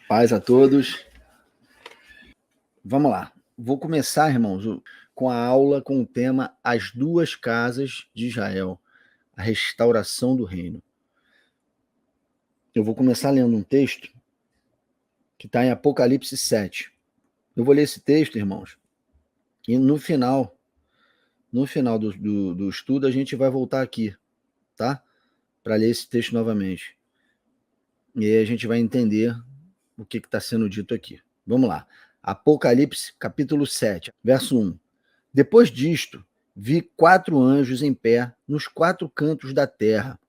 Paz a todos. Vamos lá. Vou começar, irmãos, com a aula com o tema As Duas Casas de Israel, a restauração do reino. Eu vou começar lendo um texto que está em Apocalipse 7. Eu vou ler esse texto, irmãos, e no final do estudo, a gente vai voltar aqui, tá? Para ler esse texto novamente. E aí a gente vai entender o que está sendo dito aqui. Vamos lá. Apocalipse, capítulo 7, verso 1. Depois disto, vi 4 anjos em pé nos 4 cantos da terra,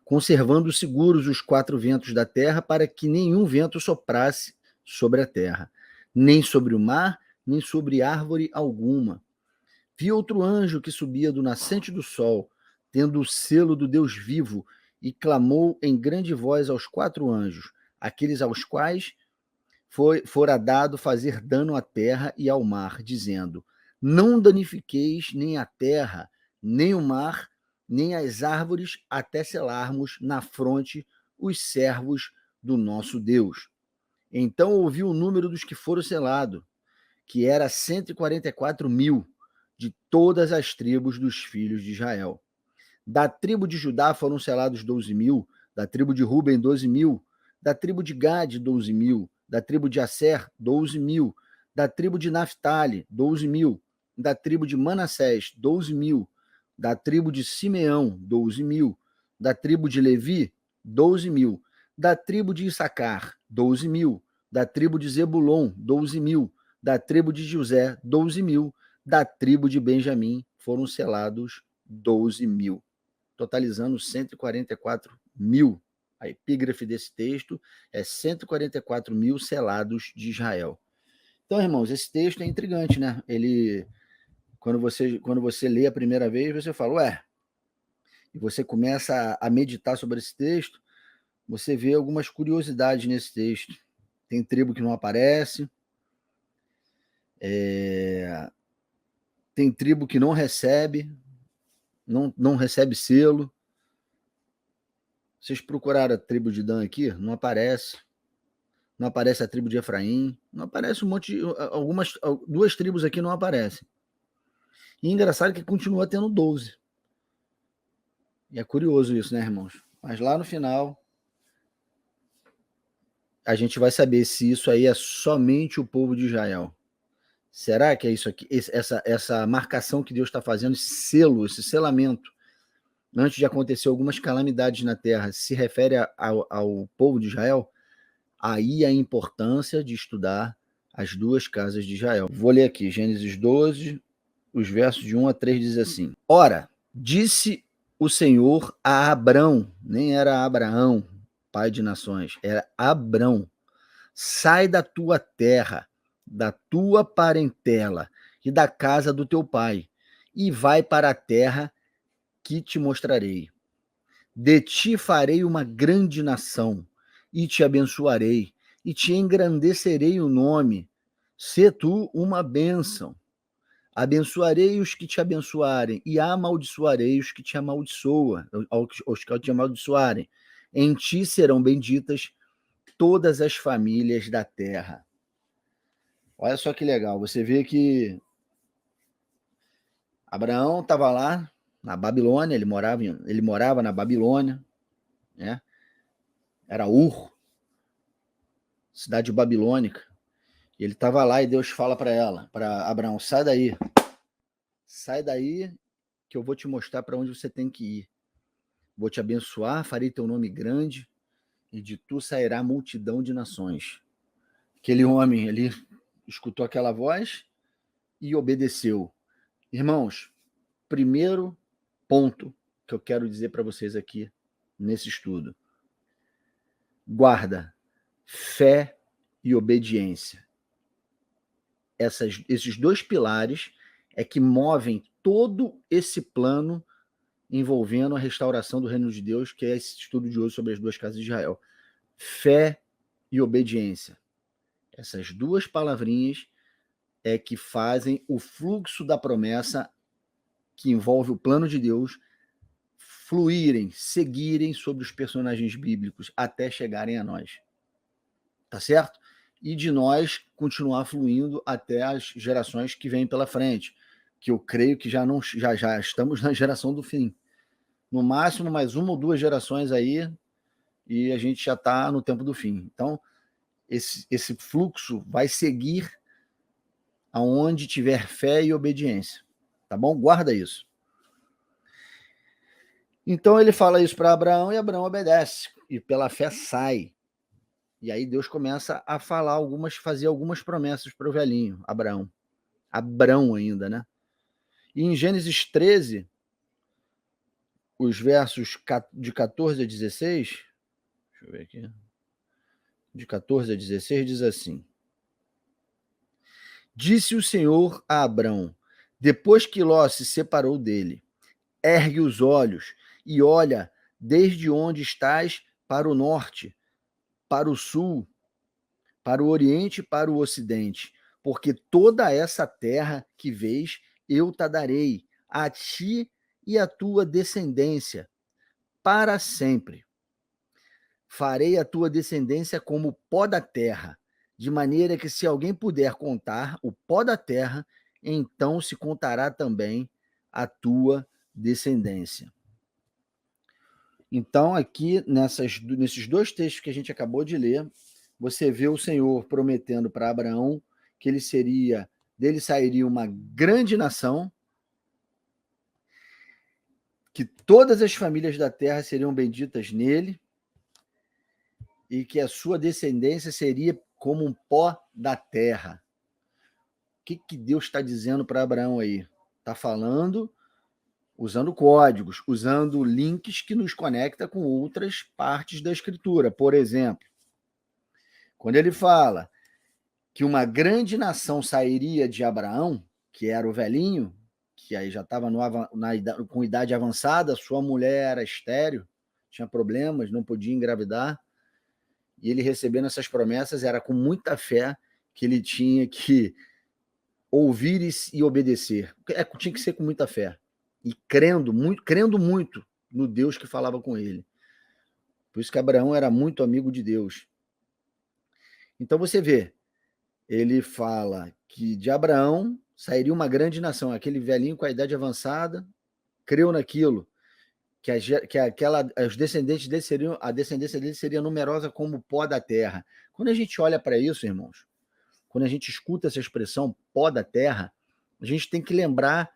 conservando seguros os 4 ventos da terra, para que nenhum vento soprasse sobre a terra, nem sobre o mar, nem sobre árvore alguma. Vi outro anjo que subia do nascente do sol, tendo o selo do Deus vivo, e clamou em grande voz aos 4 anjos, aqueles aos quais fora dado fazer dano à terra e ao mar, dizendo: não danifiqueis nem a terra, nem o mar, nem as árvores, até selarmos na fronte os servos do nosso Deus. Então ouvi o número dos que foram selados, que era 144.000, de todas as tribos dos filhos de Israel. Da tribo de Judá foram selados 12.000, da tribo de Ruben 12.000, da tribo de Gade 12.000, da tribo de Asser 12.000, da tribo de Naphtali 12.000, da tribo de Manassés 12.000, da tribo de Simeão 12.000, da tribo de Levi 12.000, da tribo de Issacar 12.000, da tribo de Zebulon 12.000, da tribo de José 12.000, da tribo de Benjamim foram selados 12.000. Totalizando 144.000. A epígrafe desse texto é 144.000 selados de Israel. Então, irmãos, esse texto é intrigante, né? Ele, quando você lê a primeira vez, você fala, ué, e você começa a meditar sobre esse texto, você vê algumas curiosidades nesse texto. Tem tribo que não aparece, tem tribo que não recebe selo. Vocês procuraram a tribo de Dan aqui? Não aparece. Não aparece a tribo de Efraim. Não aparece um monte de... duas tribos aqui não aparecem. E engraçado que continua tendo 12. E é curioso isso, né, irmãos? Mas lá no final, a gente vai saber se isso aí é somente o povo de Israel. Será que é isso aqui? Essa marcação que Deus está fazendo, esse selo, esse selamento, antes de acontecer algumas calamidades na terra, se refere ao povo de Israel? Aí a importância de estudar as duas casas de Israel. Vou ler aqui, Gênesis 12, os versos de 1 a 3 diz assim: ora, disse o Senhor a Abrão, nem era Abraão, pai de nações, era Abrão: sai da tua terra, da tua parentela e da casa do teu pai, e vai para a terra que te mostrarei. De ti farei uma grande nação, e te abençoarei, e te engrandecerei o nome. Sê tu uma bênção. Abençoarei os que te abençoarem, e amaldiçoarei os que te amaldiçoam, os que te amaldiçoarem. Em ti serão benditas todas as famílias da terra. Olha só que legal, você vê que Abraão estava lá na Babilônia, ele morava na Babilônia, né? Era Ur, cidade babilônica. E ele estava lá e Deus fala para Abraão, sai daí que eu vou te mostrar para onde você tem que ir. Vou te abençoar, farei teu nome grande, e de tu sairá multidão de nações. Aquele homem, ele escutou aquela voz e obedeceu. Irmãos, primeiro ponto que eu quero dizer para vocês aqui nesse estudo: guarda fé e obediência. Esses dois pilares é que movem todo esse plano envolvendo a restauração do reino de Deus, que é esse estudo de hoje sobre as duas casas de Israel. Fé e obediência. Essas duas palavrinhas é que fazem o fluxo da promessa que envolve o plano de Deus fluírem, seguirem sobre os personagens bíblicos até chegarem a nós. tá certo? E de nós continuar fluindo até as gerações que vêm pela frente, que eu creio que já estamos na geração do fim. No máximo, mais uma ou duas gerações aí, e a gente já está no tempo do fim. Então, esse fluxo vai seguir aonde tiver fé e obediência, tá bom? Guarda isso. Então ele fala isso para Abraão e Abraão obedece, e pela fé sai. E aí Deus começa a fazer algumas promessas para o velhinho, Abrão ainda, né? E em Gênesis 13, os versos de 14 a 16, deixa eu ver aqui, de 14 a 16 diz assim: Disse o Senhor a Abrão, depois que Ló se separou dele: ergue os olhos e olha desde onde estás para o norte, para o sul, para o oriente e para o ocidente, porque toda essa terra que vês eu te darei, a ti e à tua descendência, para sempre. Farei a tua descendência como o pó da terra, de maneira que se alguém puder contar o pó da terra, então se contará também a tua descendência. Então, aqui, nesses dois textos que a gente acabou de ler, você vê o Senhor prometendo para Abraão que dele sairia uma grande nação, que todas as famílias da terra seriam benditas nele, e que a sua descendência seria como um pó da terra. O que Deus está dizendo para Abraão aí? Está falando usando códigos, usando links que nos conecta com outras partes da Escritura. Por exemplo, quando ele fala que uma grande nação sairia de Abraão, que era o velhinho, que aí já estava com idade avançada, sua mulher era estéril, tinha problemas, não podia engravidar, e ele recebendo essas promessas era com muita fé que ele tinha que ouvir e obedecer. Tinha que ser com muita fé. E crendo muito no Deus que falava com ele. Por isso que Abraão era muito amigo de Deus. Então você vê, ele fala que de Abraão sairia uma grande nação. Aquele velhinho com a idade avançada creu naquilo, que os descendentes dele a descendência dele seria numerosa como o pó da terra. Quando a gente olha para isso, irmãos, quando a gente escuta essa expressão pó da terra, a gente tem que lembrar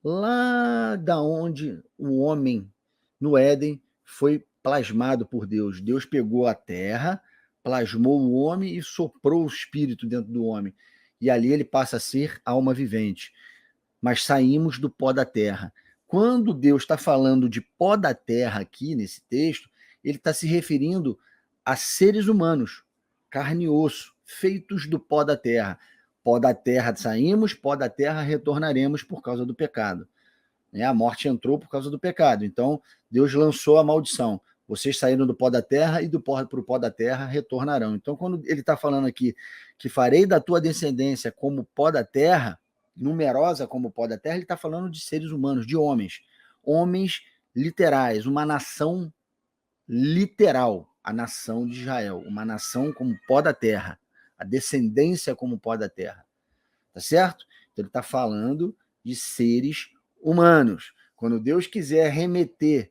lá da onde o homem no Éden foi plasmado por Deus. Deus pegou a terra, plasmou o homem e soprou o espírito dentro do homem. E ali ele passa a ser alma vivente. Mas saímos do pó da terra. Quando Deus está falando de pó da terra aqui nesse texto, ele está se referindo a seres humanos, carne e osso, feitos do pó da terra. Pó da terra saímos, pó da terra retornaremos por causa do pecado. A morte entrou por causa do pecado. Então, Deus lançou a maldição. Vocês saíram do pó da terra e do pó para o pó da terra retornarão. Então, quando ele está falando aqui que farei da tua descendência como pó da terra, numerosa como o pó da terra, ele está falando de seres humanos, de homens. Homens literais, uma nação literal, a nação de Israel, uma nação como pó da terra, a descendência como pó da terra. Tá certo? Então ele está falando de seres humanos. Quando Deus quiser remeter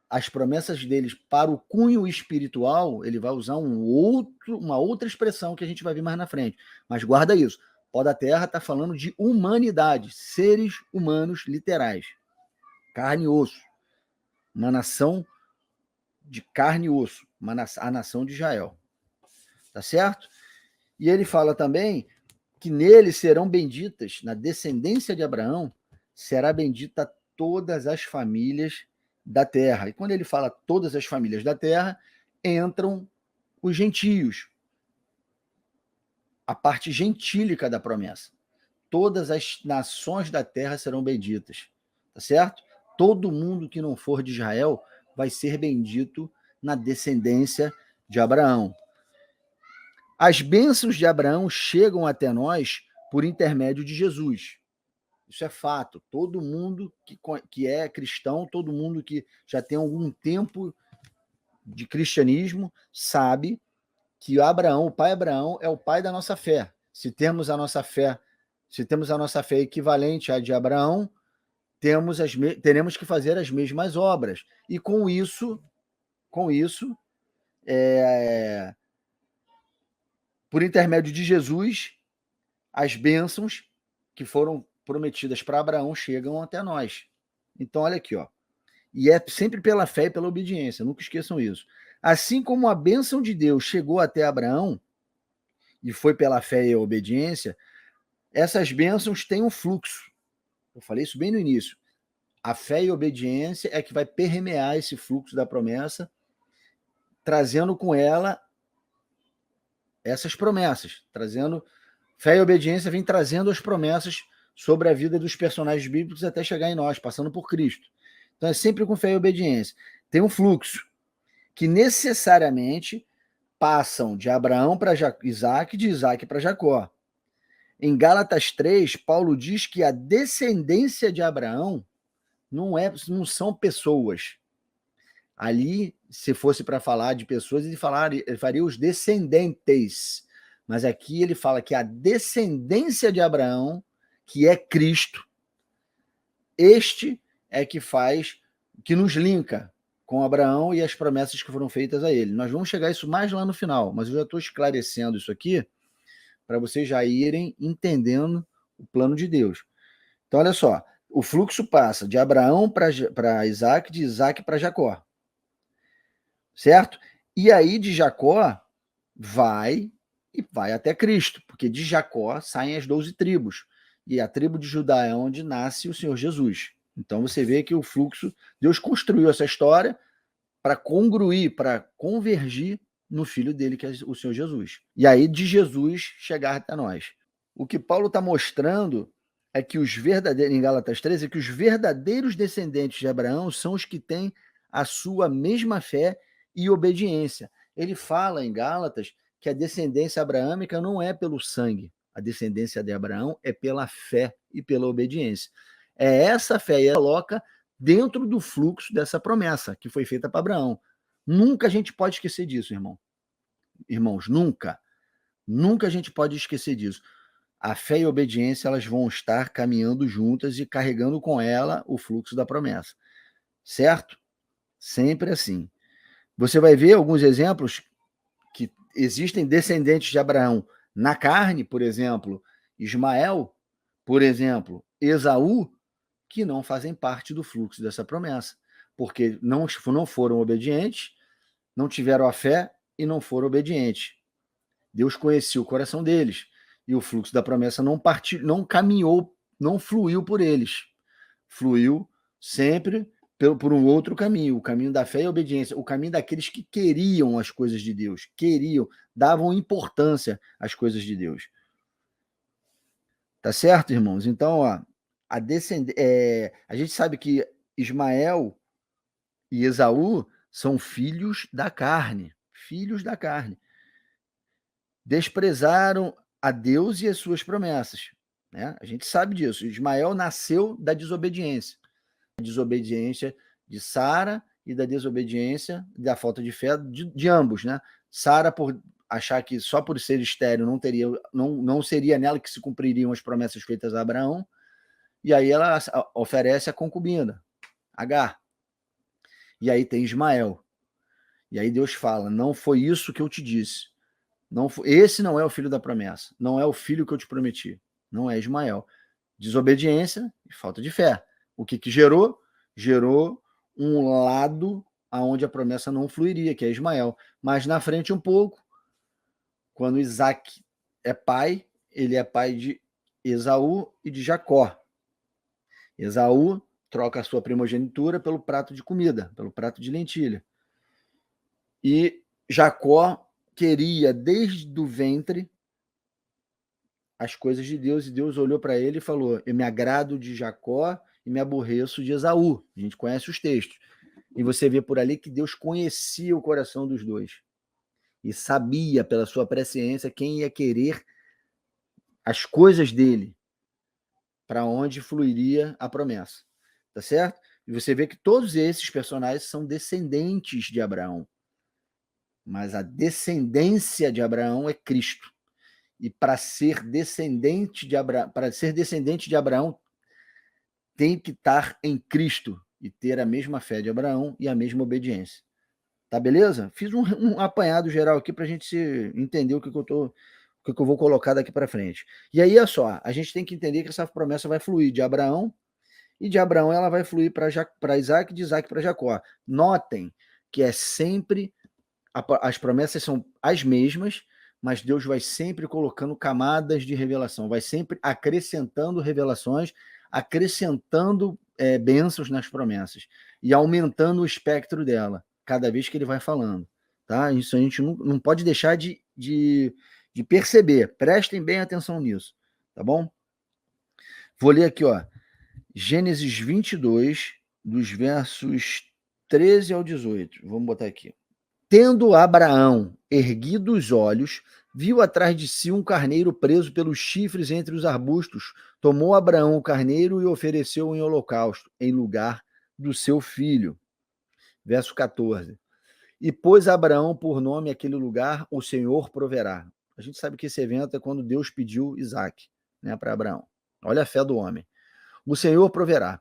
as promessas deles para o cunho espiritual, ele vai usar uma outra expressão que a gente vai ver mais na frente. Mas guarda isso. Pó da terra está falando de humanidade, seres humanos literais, carne e osso. Uma nação de carne e osso, a nação de Israel. Tá certo? E ele fala também que nele serão benditas, na descendência de Abraão, será bendita todas as famílias da terra. E quando ele fala todas as famílias da terra, entram os gentios, a parte gentílica da promessa. Todas as nações da terra serão benditas, tá certo? Todo mundo que não for de Israel vai ser bendito na descendência de Abraão. As bênçãos de Abraão chegam até nós por intermédio de Jesus. Isso é fato. Todo mundo que é cristão, todo mundo que já tem algum tempo de cristianismo, sabe que Abraão, o pai Abraão, é o pai da nossa fé. Se temos a nossa fé equivalente à de Abraão, teremos que fazer as mesmas obras. E com isso, por intermédio de Jesus, as bênçãos que foram prometidas para Abraão chegam até nós. Então, olha aqui, ó. E é sempre pela fé e pela obediência, nunca esqueçam isso. Assim como a bênção de Deus chegou até Abraão, e foi pela fé e a obediência, essas bênçãos têm um fluxo. Eu falei isso bem no início. A fé e a obediência é que vai permear esse fluxo da promessa, trazendo com ela essas promessas, trazendo fé e obediência, vem trazendo as promessas sobre a vida dos personagens bíblicos até chegar em nós, passando por Cristo. Então é sempre com fé e obediência. Tem um fluxo que necessariamente passam de Abraão para Isaac, de Isaac para Jacó. Em Gálatas 3, Paulo diz que a descendência de Abraão não são pessoas. Ali, se fosse para falar de pessoas, ele faria os descendentes. Mas aqui ele fala que a descendência de Abraão, que é Cristo, este é que nos linka com Abraão e as promessas que foram feitas a ele. Nós vamos chegar a isso mais lá no final, mas eu já estou esclarecendo isso aqui para vocês já irem entendendo o plano de Deus. Então, olha só, o fluxo passa de Abraão para Isaac, de Isaac para Jacó. Certo? E aí de Jacó vai até Cristo, porque de Jacó saem as 12 tribos. E a tribo de Judá é onde nasce o Senhor Jesus. Então você vê que o fluxo, Deus construiu essa história para congruir, para convergir no filho dele, que é o Senhor Jesus. E aí de Jesus chegar até nós. O que Paulo está mostrando é que em Gálatas 13, é que os verdadeiros descendentes de Abraão são os que têm a sua mesma fé e obediência. Ele fala em Gálatas que a descendência abraâmica não é pelo sangue. A descendência de Abraão é pela fé e pela obediência. É essa fé, e ela coloca dentro do fluxo dessa promessa que foi feita para Abraão. Nunca a gente pode esquecer disso, irmãos, nunca. Nunca a gente pode esquecer disso. A fé e a obediência, elas vão estar caminhando juntas e carregando com ela o fluxo da promessa. Certo? Sempre assim. Você vai ver alguns exemplos que existem descendentes de Abraão na carne, por exemplo, Ismael, por exemplo, Esaú, que não fazem parte do fluxo dessa promessa, porque não foram obedientes, não tiveram a fé e não foram obedientes. Deus conhecia o coração deles e o fluxo da promessa não caminhou, não fluiu por eles. Fluiu sempre por um outro caminho, o caminho da fé e obediência, o caminho daqueles que queriam as coisas de Deus, davam importância às coisas de Deus. Tá certo, irmãos? Então, ó, a gente sabe que Ismael e Esaú são filhos da carne. Desprezaram a Deus e as suas promessas. Né? A gente sabe disso. Ismael nasceu da desobediência. A desobediência de Sara e da desobediência, da falta de fé de ambos. Né? Sara, por achar que só por ser estéril não seria nela que se cumpririam as promessas feitas a Abraão, e aí ela oferece a concubina, Agar. E aí tem Ismael. E aí Deus fala, não foi isso que eu te disse. Esse não é o filho da promessa. Não é o filho que eu te prometi. Não é Ismael. Desobediência e falta de fé. O que gerou? Gerou um lado aonde a promessa não fluiria, que é Ismael. Mas na frente um pouco, quando Isaac é pai, ele é pai de Esaú e de Jacó. Esaú troca a sua primogenitura pelo prato de comida, pelo prato de lentilha. E Jacó queria, desde o ventre, as coisas de Deus, e Deus olhou para ele e falou, eu me agrado de Jacó e me aborreço de Esaú. A gente conhece os textos. E você vê por ali que Deus conhecia o coração dos dois. E sabia, pela sua presciência, quem ia querer as coisas dele, para onde fluiria a promessa. Tá certo? E você vê que todos esses personagens são descendentes de Abraão. mas a descendência de Abraão é Cristo. E para ser descendente de Abraão, tem que estar em Cristo e ter a mesma fé de Abraão e a mesma obediência. Tá beleza? Fiz um apanhado geral aqui para a gente entender o que eu vou colocar daqui para frente. E aí, é só, a gente tem que entender que essa promessa vai fluir de Abraão, e de Abraão ela vai fluir para Isaac, de Isaac para Jacó. Notem que é sempre, as promessas são as mesmas, mas Deus vai sempre colocando camadas de revelação, vai sempre acrescentando revelações, acrescentando bênçãos nas promessas e aumentando o espectro dela, cada vez que ele vai falando. Tá? Isso a gente não pode deixar de perceber. Prestem bem atenção nisso, tá bom? Vou ler aqui, ó, Gênesis 22, dos versos 13 ao 18. Vamos botar aqui. Tendo Abraão erguido os olhos, viu atrás de si um carneiro preso pelos chifres entre os arbustos. Tomou Abraão o carneiro e ofereceu em holocausto, em lugar do seu filho. Verso 14. E pôs Abraão por nome aquele lugar, o Senhor proverá. A gente sabe que esse evento é quando Deus pediu Isaac, né, para Abraão. Olha a fé do homem. O Senhor proverá.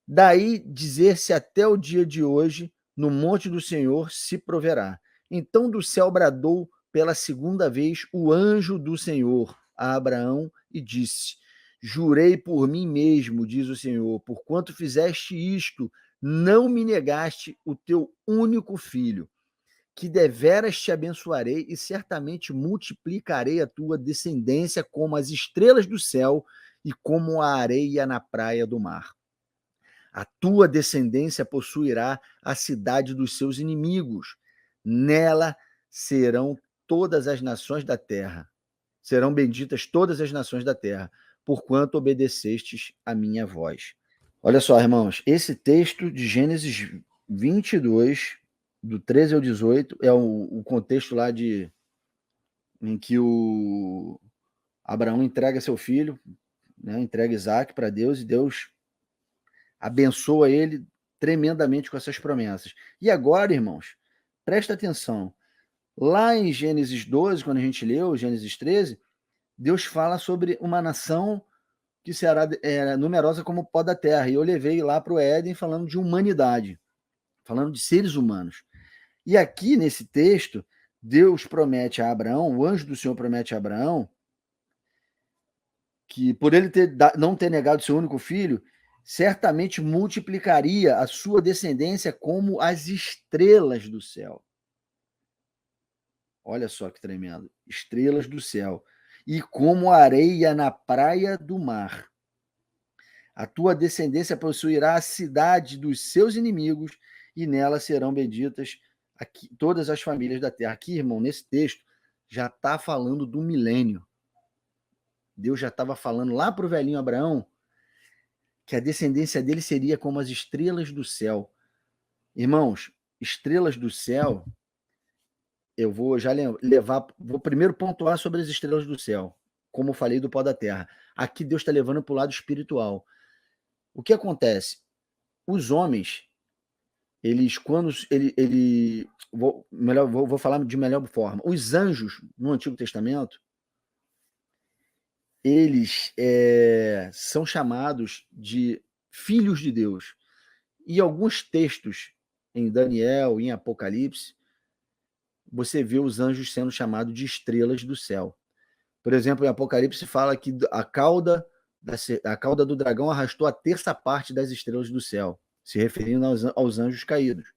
Daí dizer-se até o dia de hoje, no monte do Senhor se proverá. Então do céu bradou pela segunda vez o anjo do Senhor a Abraão e disse: Jurei por mim mesmo, diz o Senhor, porquanto fizeste isto, não me negaste o teu único filho, que deveras te abençoarei e certamente multiplicarei a tua descendência como as estrelas do céu e como a areia na praia do mar. A tua descendência possuirá a cidade dos seus inimigos. Nela serão todas as nações da terra. Serão benditas todas as nações da terra, porquanto obedecestes a minha voz. Olha só, irmãos, esse texto de Gênesis 22, do 13 ao 18, é o contexto lá em que o Abraão entrega seu filho, né, entrega Isaac para Deus, e Deus abençoa ele tremendamente com essas promessas. E agora, irmãos, presta atenção. Lá em Gênesis 12, quando a gente leu Gênesis 13, Deus fala sobre uma nação que será numerosa como o pó da terra. E eu levei lá para o Éden falando de humanidade, falando de seres humanos. E aqui, nesse texto, Deus promete a Abraão, o anjo do Senhor promete a Abraão, que por ele não ter negado seu único filho, certamente multiplicaria a sua descendência como as estrelas do céu. Olha só que tremendo. Estrelas do céu. E como a areia na praia do mar. A tua descendência possuirá a cidade dos seus inimigos e nela serão benditas todas as famílias da terra. Aqui, irmão, nesse texto, já está falando do milênio. Deus já estava falando lá para o velhinho Abraão que a descendência dele seria como as estrelas do céu. Irmãos, estrelas do céu, eu vou já vou primeiro pontuar sobre as estrelas do céu, como eu falei do pó da terra. Aqui Deus está levando para o lado espiritual. O que acontece? Os homens, eles, quando vou falar de melhor forma. Os anjos, no Antigo Testamento, eles são chamados de filhos de Deus. E alguns textos, em Daniel, em Apocalipse, você vê os anjos sendo chamados de estrelas do céu. Por exemplo, em Apocalipse fala que a cauda do dragão arrastou a terça parte das estrelas do céu, se referindo aos anjos caídos,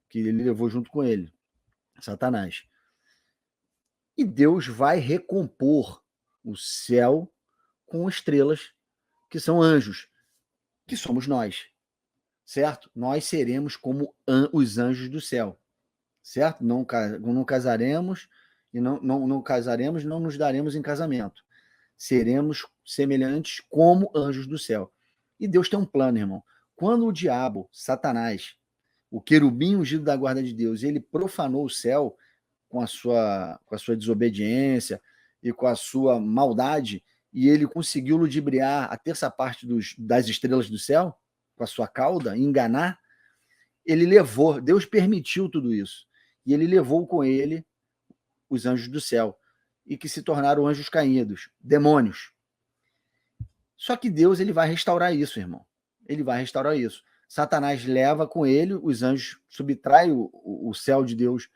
que ele levou junto com ele, Satanás. E Deus vai recompor o céu com estrelas, que são anjos, que somos nós, certo? Nós seremos como os anjos do céu, certo? Não casaremos e não casaremos, não nos daremos em casamento. Seremos semelhantes como anjos do céu. E Deus tem um plano, irmão. Quando o diabo, Satanás, o querubim ungido da guarda de Deus, ele profanou o céu com a sua desobediência e com a sua maldade, e ele conseguiu ludibriar a terça parte das estrelas do céu, com a sua cauda, enganar, ele levou, Deus permitiu tudo isso. e ele levou com ele os anjos do céu, e que se tornaram anjos caídos, demônios. Só que Deus ele vai restaurar isso, irmão. Ele vai restaurar isso. Satanás leva com ele, os anjos subtrai o céu de Deus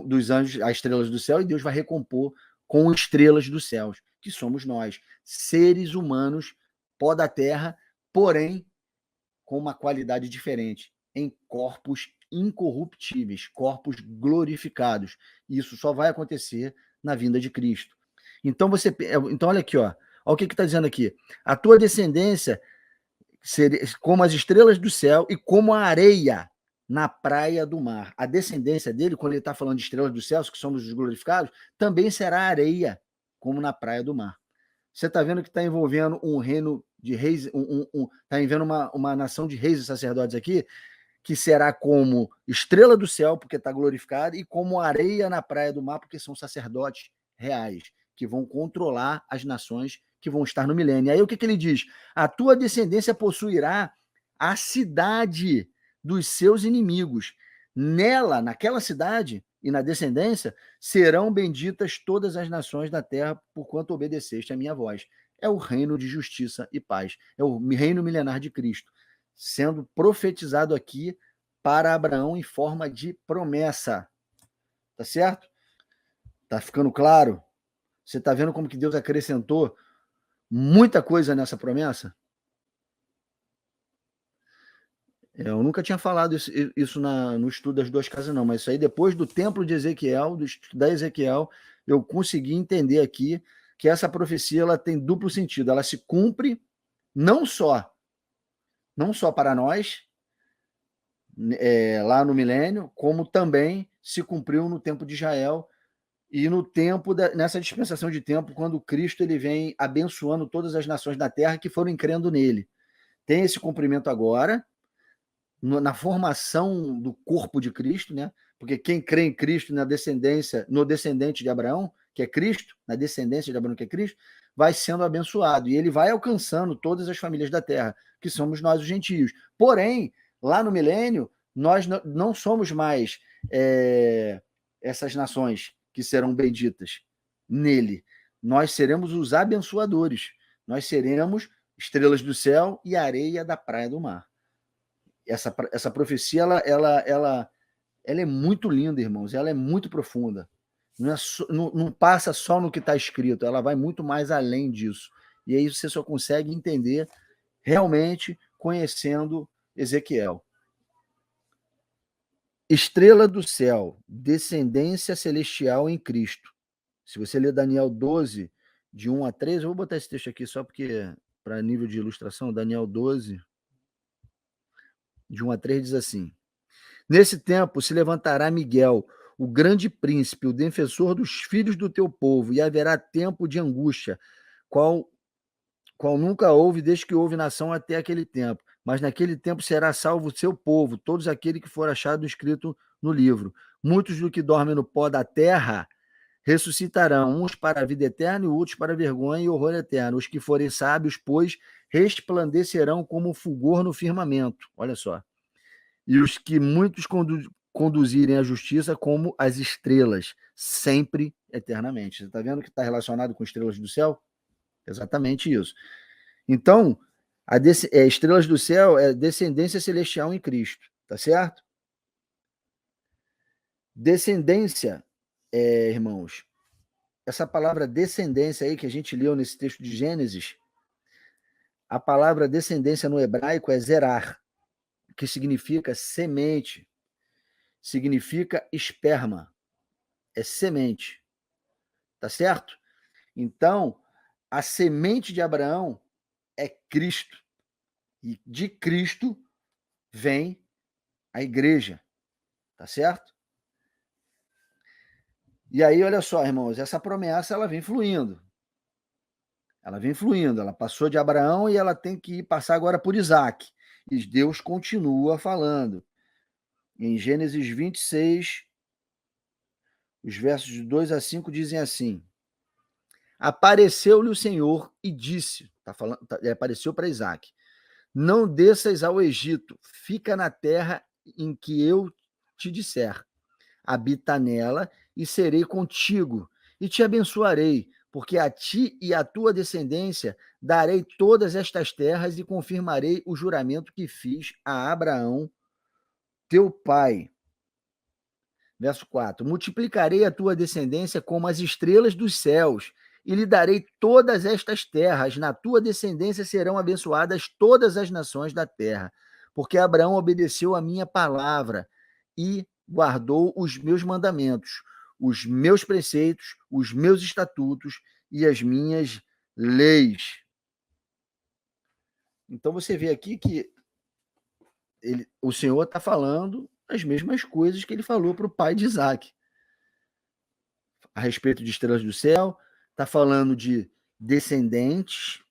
dos anjos, as estrelas do céu, e Deus vai recompor com estrelas dos céus, que somos nós, seres humanos, pó da terra, porém com uma qualidade diferente, em corpos incorruptíveis, corpos glorificados. E isso só vai acontecer na vinda de Cristo. Então olha aqui, ó. Olha o que está dizendo aqui. A tua descendência seria como as estrelas do céu e como a areia na praia do mar. A descendência dele, quando ele está falando de estrelas do céu, que somos os glorificados, também será areia, como na praia do mar. Você está vendo que está envolvendo um reino de reis, está envolvendo uma nação de reis e sacerdotes aqui, que será como estrela do céu, porque está glorificada, e como areia na praia do mar, porque são sacerdotes reais, que vão controlar as nações que vão estar no milênio. Aí o que ele diz? A tua descendência possuirá a cidade dos seus inimigos. Nela, naquela cidade e na descendência, serão benditas todas as nações da terra, porquanto obedeceste a minha voz. É o reino de justiça e paz. É o reino milenar de Cristo, sendo profetizado aqui para Abraão em forma de promessa. Tá certo? Tá ficando claro? Você está vendo como que Deus acrescentou muita coisa nessa promessa? Eu nunca tinha falado isso no estudo das duas casas, não, mas isso aí depois do templo de Ezequiel, do estudo da Ezequiel, eu consegui entender aqui que essa profecia ela tem duplo sentido. Ela se cumpre não só para nós, lá no milênio, como também se cumpriu no tempo de Israel e no tempo nessa dispensação de tempo, quando Cristo ele vem abençoando todas as nações da terra que foram crendo nele. Tem esse cumprimento agora, na formação do corpo de Cristo, né? Porque quem crê em Cristo na descendência, no descendente de Abraão, que é Cristo, na descendência de Abraão, que é Cristo, vai sendo abençoado. E ele vai alcançando todas as famílias da terra, que somos nós os gentios. Porém, lá no milênio, nós não somos mais essas nações que serão benditas nele. Nós seremos os abençoadores. Nós seremos estrelas do céu e areia da praia do mar. Essa profecia ela é muito linda, irmãos. Ela é muito profunda. Não passa só no que está escrito, ela vai muito mais além disso. E aí você só consegue entender realmente conhecendo Ezequiel. Estrela do céu, descendência celestial em Cristo. Se você ler Daniel 12, de 1 a 3, eu vou botar esse texto aqui só porque, para nível de ilustração, Daniel 12, de 1 a 3 diz assim: Nesse tempo se levantará Miguel, o grande príncipe, o defensor dos filhos do teu povo, e haverá tempo de angústia, qual nunca houve desde que houve nação até aquele tempo. Mas naquele tempo será salvo o seu povo, todos aqueles que foram achados escrito no livro. Muitos do que dormem no pó da terra ressuscitarão, uns para a vida eterna e outros para a vergonha e horror eterno. Os que forem sábios, pois, resplandecerão como fulgor no firmamento. Olha só. E os que muitos conduzirem a justiça como as estrelas, sempre, eternamente. Você está vendo que está relacionado com estrelas do céu? Exatamente isso. Então, estrelas do céu é descendência celestial em Cristo, tá certo? Descendência, irmãos, essa palavra descendência aí que a gente leu nesse texto de Gênesis, a palavra descendência no hebraico é zerar, que significa semente, significa esperma, é semente, tá certo? Então, a semente de Abraão é Cristo, e de Cristo vem a igreja, tá certo? E aí, olha só, irmãos, essa promessa ela vem fluindo. Ela passou de Abraão e ela tem que passar agora por Isaac. E Deus continua falando. Em Gênesis 26, os versos de 2 a 5 dizem assim: Apareceu-lhe o Senhor e disse, apareceu para Isaac: Não desças ao Egito, fica na terra em que eu te disser. habita nela, e serei contigo, e te abençoarei, porque a ti e à tua descendência darei todas estas terras e confirmarei o juramento que fiz a Abraão, teu pai. Verso 4: multiplicarei a tua descendência como as estrelas dos céus, e lhe darei todas estas terras. Na tua descendência serão abençoadas todas as nações da terra, porque Abraão obedeceu a minha palavra e guardou os meus mandamentos, os meus preceitos, os meus estatutos e as minhas leis. Então você vê aqui que o Senhor está falando as mesmas coisas que ele falou para o pai de Isaac, a respeito de estrelas do céu, está falando de descendentes,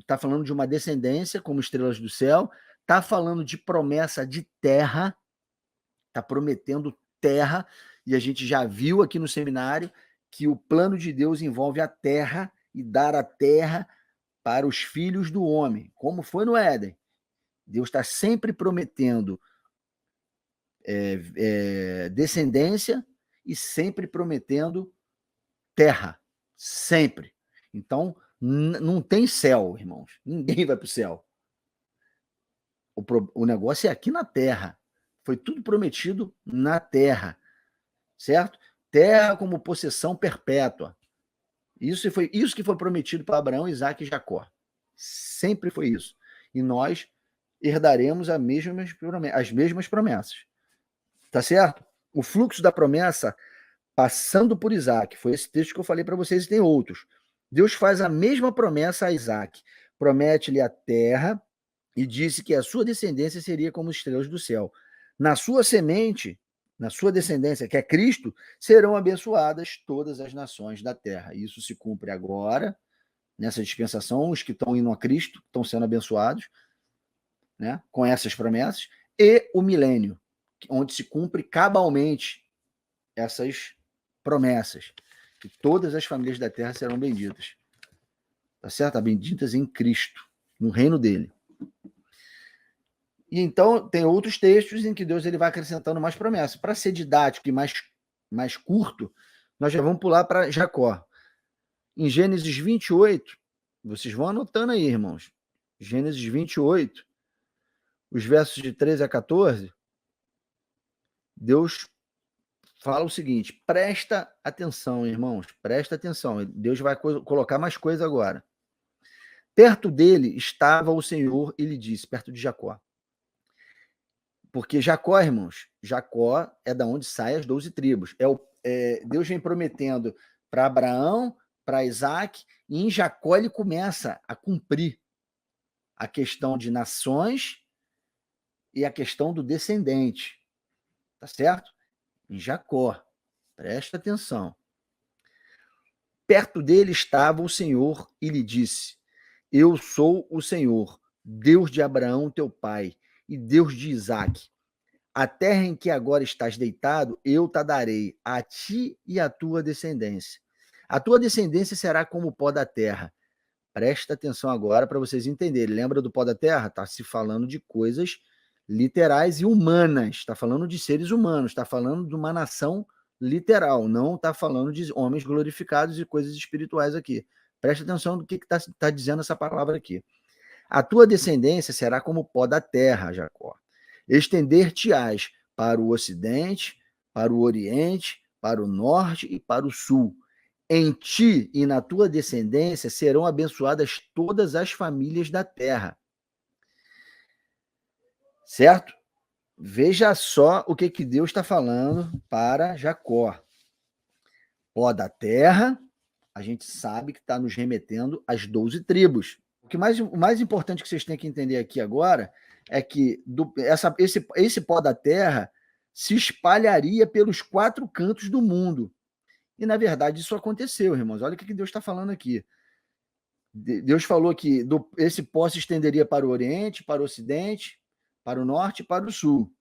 está falando de uma descendência como estrelas do céu, está falando de promessa de terra, está prometendo terra, e a gente já viu aqui no seminário que o plano de Deus envolve a terra e dar a terra para os filhos do homem, como foi no Éden. Deus está sempre prometendo descendência e sempre prometendo terra, sempre. Então, não tem céu, irmãos. Ninguém vai para o céu. O negócio é aqui na terra. Foi tudo prometido na terra, certo? Terra como possessão perpétua. Isso que foi prometido para Abraão, Isaac e Jacó. Sempre foi isso. E nós herdaremos as mesmas promessas. Tá certo? O fluxo da promessa passando por Isaac. Foi esse texto que eu falei para vocês e tem outros. Deus faz a mesma promessa a Isaac. Promete-lhe a terra e disse que a sua descendência seria como estrelas do céu. Na sua semente, na sua descendência, que é Cristo, serão abençoadas todas as nações da terra. Isso se cumpre agora, nessa dispensação. Os que estão indo a Cristo estão sendo abençoados, né, com essas promessas, e o milênio, onde se cumpre cabalmente essas promessas, que todas as famílias da terra serão benditas. Tá certo? Benditas em Cristo, no reino dele. E então tem outros textos em que Deus ele vai acrescentando mais promessas. Para ser didático e mais curto, nós já vamos pular para Jacó. Em Gênesis 28, vocês vão anotando aí, irmãos. Gênesis 28, os versos de 13 a 14, Deus fala o seguinte: presta atenção, irmãos, presta atenção. Deus vai colocar mais coisa agora. Perto dele estava o Senhor e lhe disse, perto de Jacó. Porque Jacó, irmãos, Jacó é da onde saem as 12 tribos. Deus vem prometendo para Abraão, para Isaac, e em Jacó ele começa a cumprir a questão de nações e a questão do descendente. Tá certo? Em Jacó. Presta atenção. Perto dele estava o Senhor e lhe disse: eu sou o Senhor, Deus de Abraão, teu pai, e Deus de Isaque. A terra em que agora estás deitado, eu te darei a ti e à tua descendência. A tua descendência será como o pó da terra. Presta atenção agora para vocês entenderem. Lembra do pó da terra? Está se falando de coisas literais e humanas. Está falando de seres humanos. Está falando de uma nação literal. Não está falando de homens glorificados e coisas espirituais aqui. Presta atenção no que está dizendo essa palavra aqui. A tua descendência será como o pó da terra, Jacó. Estender-te-ás para o ocidente, para o oriente, para o norte e para o sul. Em ti e na tua descendência serão abençoadas todas as famílias da terra. Certo? Veja só o que Deus está falando para Jacó. Pó da terra, a gente sabe que está nos remetendo às 12 tribos. O mais importante que vocês têm que entender aqui agora é que esse pó da terra se espalharia pelos 4 cantos do mundo. E, na verdade, isso aconteceu, irmãos. Olha o que Deus está falando aqui. Deus falou que esse pó se estenderia para o Oriente, para o Ocidente, para o Norte e para o Sul.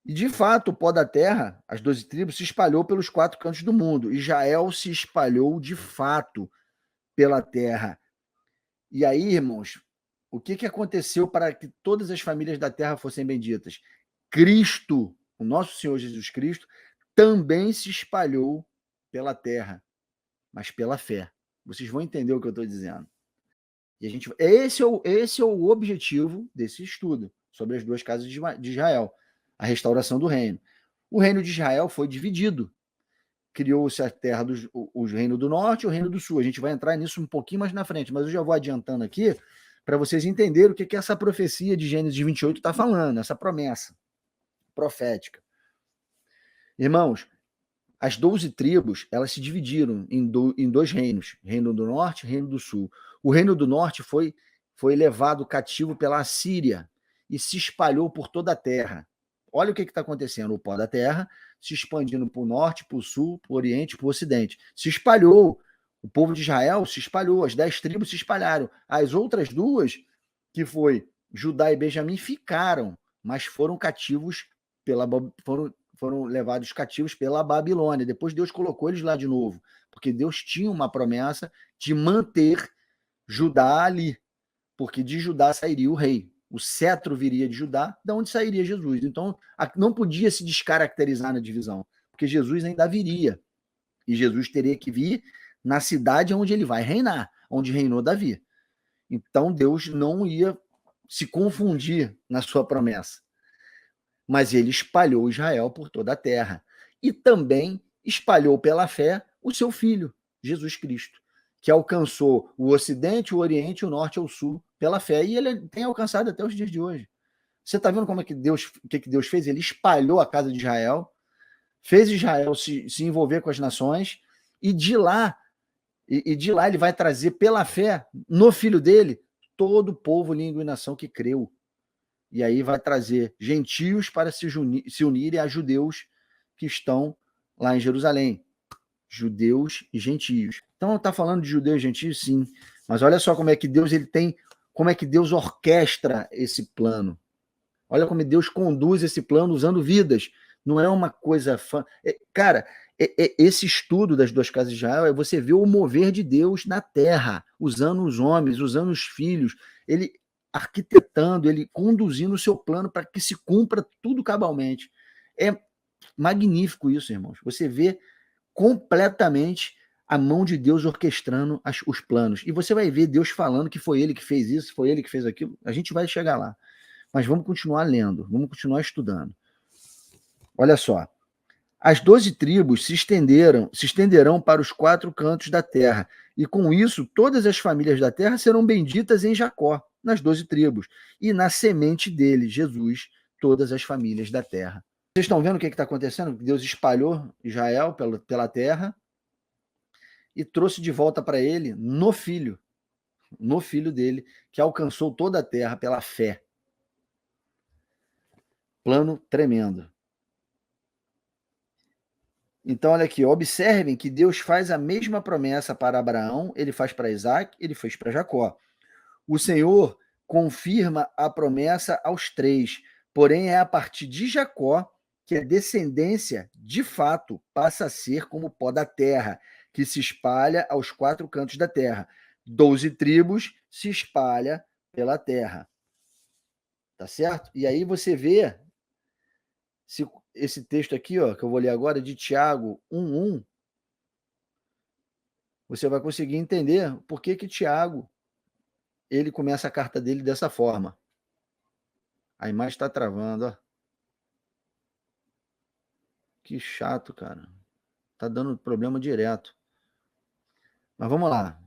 E, de fato, o pó da terra, as 12 tribos, se espalhou pelos 4 cantos do mundo. Israel se espalhou, de fato, pela terra. E aí, irmãos, o que aconteceu para que todas as famílias da terra fossem benditas? Cristo o nosso Senhor Jesus Cristo, também se espalhou pela terra, mas pela fé. Vocês vão entender o que eu estou dizendo. E esse é o objetivo desse estudo sobre as duas casas de Israel, a restauração do reino. O reino de Israel foi dividido. Criou-se a terra o reino do norte e o reino do sul. A gente vai entrar nisso um pouquinho mais na frente, mas eu já vou adiantando aqui para vocês entenderem o que essa profecia de Gênesis 28 está falando, essa promessa profética. Irmãos, as 12 tribos, elas se dividiram em dois reinos, reino do norte e reino do sul. O reino do norte foi levado cativo pela Assíria e se espalhou por toda a terra. Olha o que está acontecendo, o pó da terra se expandindo para o norte, para o sul, para o oriente, para o ocidente. Se espalhou, o povo de Israel se espalhou, as 10 tribos se espalharam. As outras duas, que foi Judá e Benjamim, ficaram, mas foram cativos foram levados cativos pela Babilônia. Depois Deus colocou eles lá de novo, porque Deus tinha uma promessa de manter Judá ali, porque de Judá sairia o rei. O cetro viria de Judá, de onde sairia Jesus. Então, não podia se descaracterizar na divisão, porque Jesus ainda viria. E Jesus teria que vir na cidade onde ele vai reinar, onde reinou Davi. Então, Deus não ia se confundir na sua promessa. Mas ele espalhou Israel por toda a terra. E também espalhou pela fé o seu filho, Jesus Cristo, que alcançou o Ocidente, o Oriente, o Norte e o Sul pela fé. E ele tem alcançado até os dias de hoje. Você está vendo como é que Deus, o que Deus fez? Ele espalhou a casa de Israel, fez Israel se envolver com as nações, e de lá ele vai trazer pela fé, no filho dele, todo o povo, língua e nação que creu. E aí vai trazer gentios para se unirem a judeus que estão lá em Jerusalém. Judeus e gentios. Então está falando de judeus e gentios, sim. Mas olha só como é que Deus como é que Deus orquestra esse plano. Olha como Deus conduz esse plano usando vidas. Não é uma coisa cara, esse estudo das duas casas de Israel é você ver o mover de Deus na terra, usando os homens, usando os filhos. Ele arquitetando, ele conduzindo o seu plano para que se cumpra tudo cabalmente. É magnífico isso, irmãos. Você vê completamente a mão de Deus orquestrando os planos. E você vai ver Deus falando que foi ele que fez isso, foi ele que fez aquilo. A gente vai chegar lá. Mas vamos continuar lendo, vamos continuar estudando. Olha só. As 12 tribos se estenderão para os 4 cantos da terra, e com isso todas as famílias da terra serão benditas em Jacó, nas 12 tribos, e na semente dele, Jesus, todas as famílias da terra. Vocês estão vendo o que está acontecendo? Deus espalhou Israel pela terra e trouxe de volta para ele no filho dele, que alcançou toda a terra pela fé. Plano tremendo. Então, olha aqui, observem que Deus faz a mesma promessa para Abraão, ele faz para Isaac, ele fez para Jacó. O Senhor confirma a promessa aos 3, porém é a partir de Jacó que a descendência, de fato, passa a ser como o pó da terra, que se espalha aos 4 cantos da terra. 12 tribos se espalha pela terra. Tá certo? E aí você vê esse texto aqui, ó, que eu vou ler agora, de Tiago 1:1, você vai conseguir entender por que Tiago ele começa a carta dele dessa forma. A imagem está travando, ó. Que chato, cara. Tá dando problema direto. Mas vamos lá.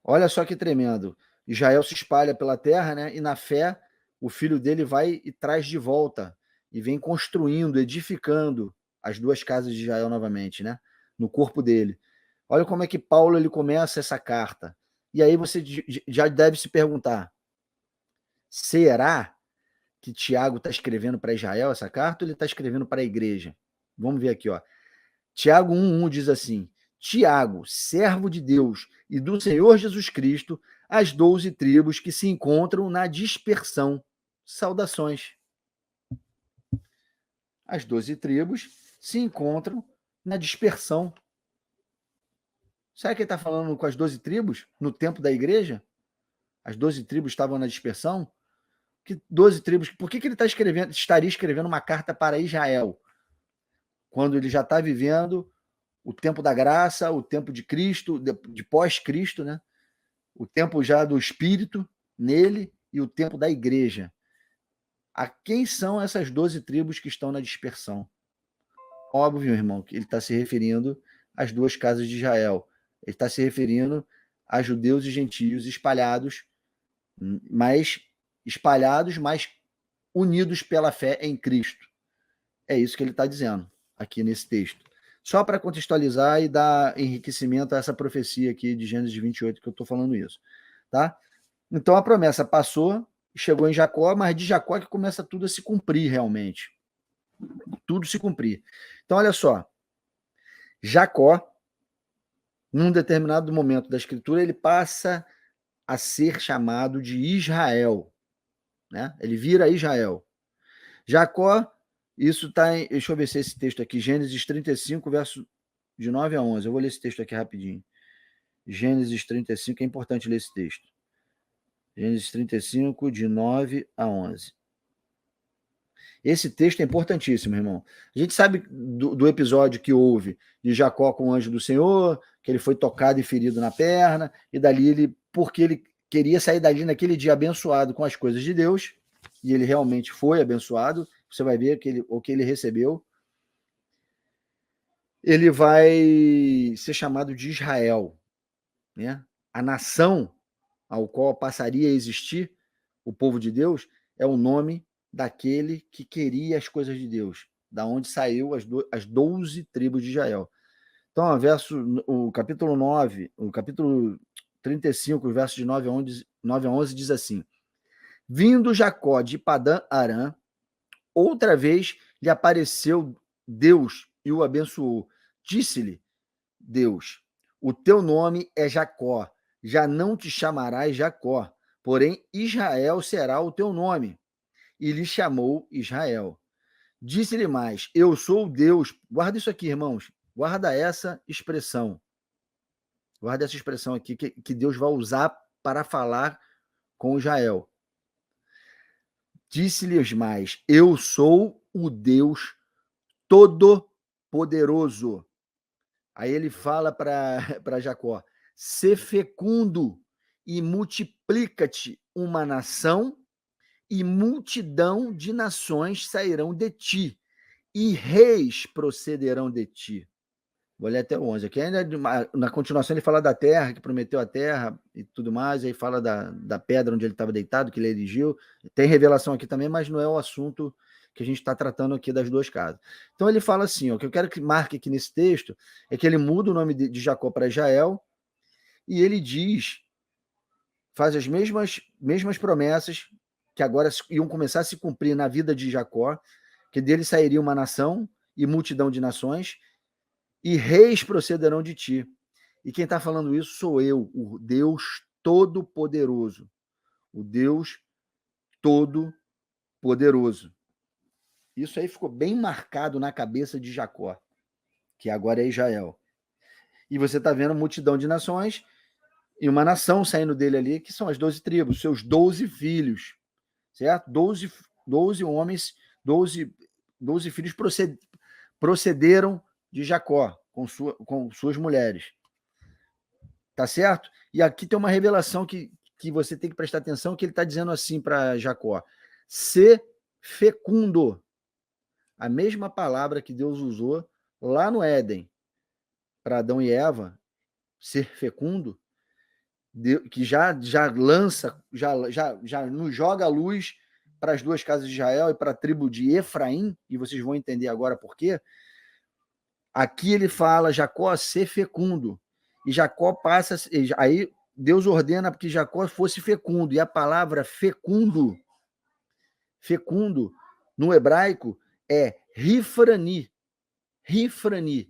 Olha só que tremendo. Israel se espalha pela terra, né? E na fé, o filho dele vai e traz de volta. E vem construindo, edificando as duas casas de Israel novamente, né? No corpo dele. Olha como é que Paulo ele começa essa carta. E aí você já deve se perguntar: será que Tiago está escrevendo para Israel essa carta ou ele está escrevendo para a igreja? Vamos ver aqui, ó. Tiago 1:1 diz assim: Tiago, servo de Deus e do Senhor Jesus Cristo, as 12 tribos que se encontram na dispersão. Saudações. As 12 tribos se encontram na dispersão. Será que ele está falando com as 12 tribos no tempo da igreja? As 12 tribos estavam na dispersão? que 12 tribos? Por que ele estaria escrevendo uma carta para Israel? Quando ele já está vivendo o tempo da graça, o tempo de Cristo, de pós-Cristo, né? O tempo já do Espírito nele e o tempo da igreja. A quem são essas 12 tribos que estão na dispersão? Óbvio, irmão, que ele está se referindo às duas casas de Israel. Ele está se referindo a judeus e gentios espalhados, mas unidos pela fé em Cristo. É isso que ele está dizendo aqui nesse texto. Só para contextualizar e dar enriquecimento a essa profecia aqui de Gênesis 28 que eu estou falando isso. Tá? Então a promessa passou, chegou em Jacó, mas de Jacó que começa tudo a se cumprir realmente. Tudo se cumprir. Então olha só, Jacó, num determinado momento da escritura, ele passa a ser chamado de Israel. Né? Ele vira Israel. Jacó, isso está em... Deixa eu ver se esse texto aqui, Gênesis 35, verso de 9 a 11. Eu vou ler esse texto aqui rapidinho. Gênesis 35, é importante ler esse texto. Gênesis 35, de 9 a 11. Esse texto é importantíssimo, irmão. A gente sabe do episódio que houve de Jacó com o anjo do Senhor, que ele foi tocado e ferido na perna, e dali porque ele queria sair dali naquele dia abençoado com as coisas de Deus, e ele realmente foi abençoado, você vai ver o que ele recebeu. Ele vai ser chamado de Israel, né? A nação ao qual passaria a existir o povo de Deus é o nome daquele que queria as coisas de Deus, da onde saiu as 12 tribos de Israel. Então, o capítulo 9, o capítulo 35, os versos de 9 a 11 diz assim: Vindo Jacó de Padã Arã, outra vez lhe apareceu Deus e o abençoou. Disse-lhe Deus: o teu nome é Jacó, já não te chamarás Jacó, porém Israel será o teu nome. E lhe chamou Israel. Disse-lhe mais: eu sou Deus. Guarda isso aqui, irmãos. Guarda essa expressão. Guarda essa expressão aqui que Deus vai usar para falar com Israel. Disse-lhes mais: eu sou o Deus Todo-Poderoso. Aí ele fala para Jacó: sê fecundo e multiplica-te uma nação, e multidão de nações sairão de ti, e reis procederão de ti. Vou ler até o 11. Aqui ainda na continuação ele fala da terra, que prometeu a terra e tudo mais, aí fala da pedra onde ele estava deitado, que ele erigiu. Tem revelação aqui também, mas não é o assunto que a gente está tratando aqui das duas casas. Então ele fala assim, ó, o que eu quero que marque aqui nesse texto é que ele muda o nome de Jacó para Israel e ele diz, faz as mesmas promessas que agora iam começar a se cumprir na vida de Jacó, que dele sairia uma nação e multidão de nações, e reis procederão de ti. E quem está falando isso sou eu, o Deus Todo-Poderoso. O Deus Todo-Poderoso. Isso aí ficou bem marcado na cabeça de Jacó, que agora é Israel. E você está vendo multidão de nações e uma nação saindo dele ali, que são as 12 tribos, seus 12 filhos, certo? 12 homens, 12 filhos procederam de Jacó com suas mulheres. Tá certo? E aqui tem uma revelação que você tem que prestar atenção, que ele está dizendo assim para Jacó: ser fecundo. A mesma palavra que Deus usou lá no Éden para Adão e Eva, ser fecundo, que já lança, já nos joga a luz para as duas casas de Israel e para a tribo de Efraim, e vocês vão entender agora por quê. Aqui ele fala, Jacó, ser fecundo. E Jacó passa... Aí Deus ordena que Jacó fosse fecundo. E a palavra fecundo, no hebraico, é rifrani. Rifrani,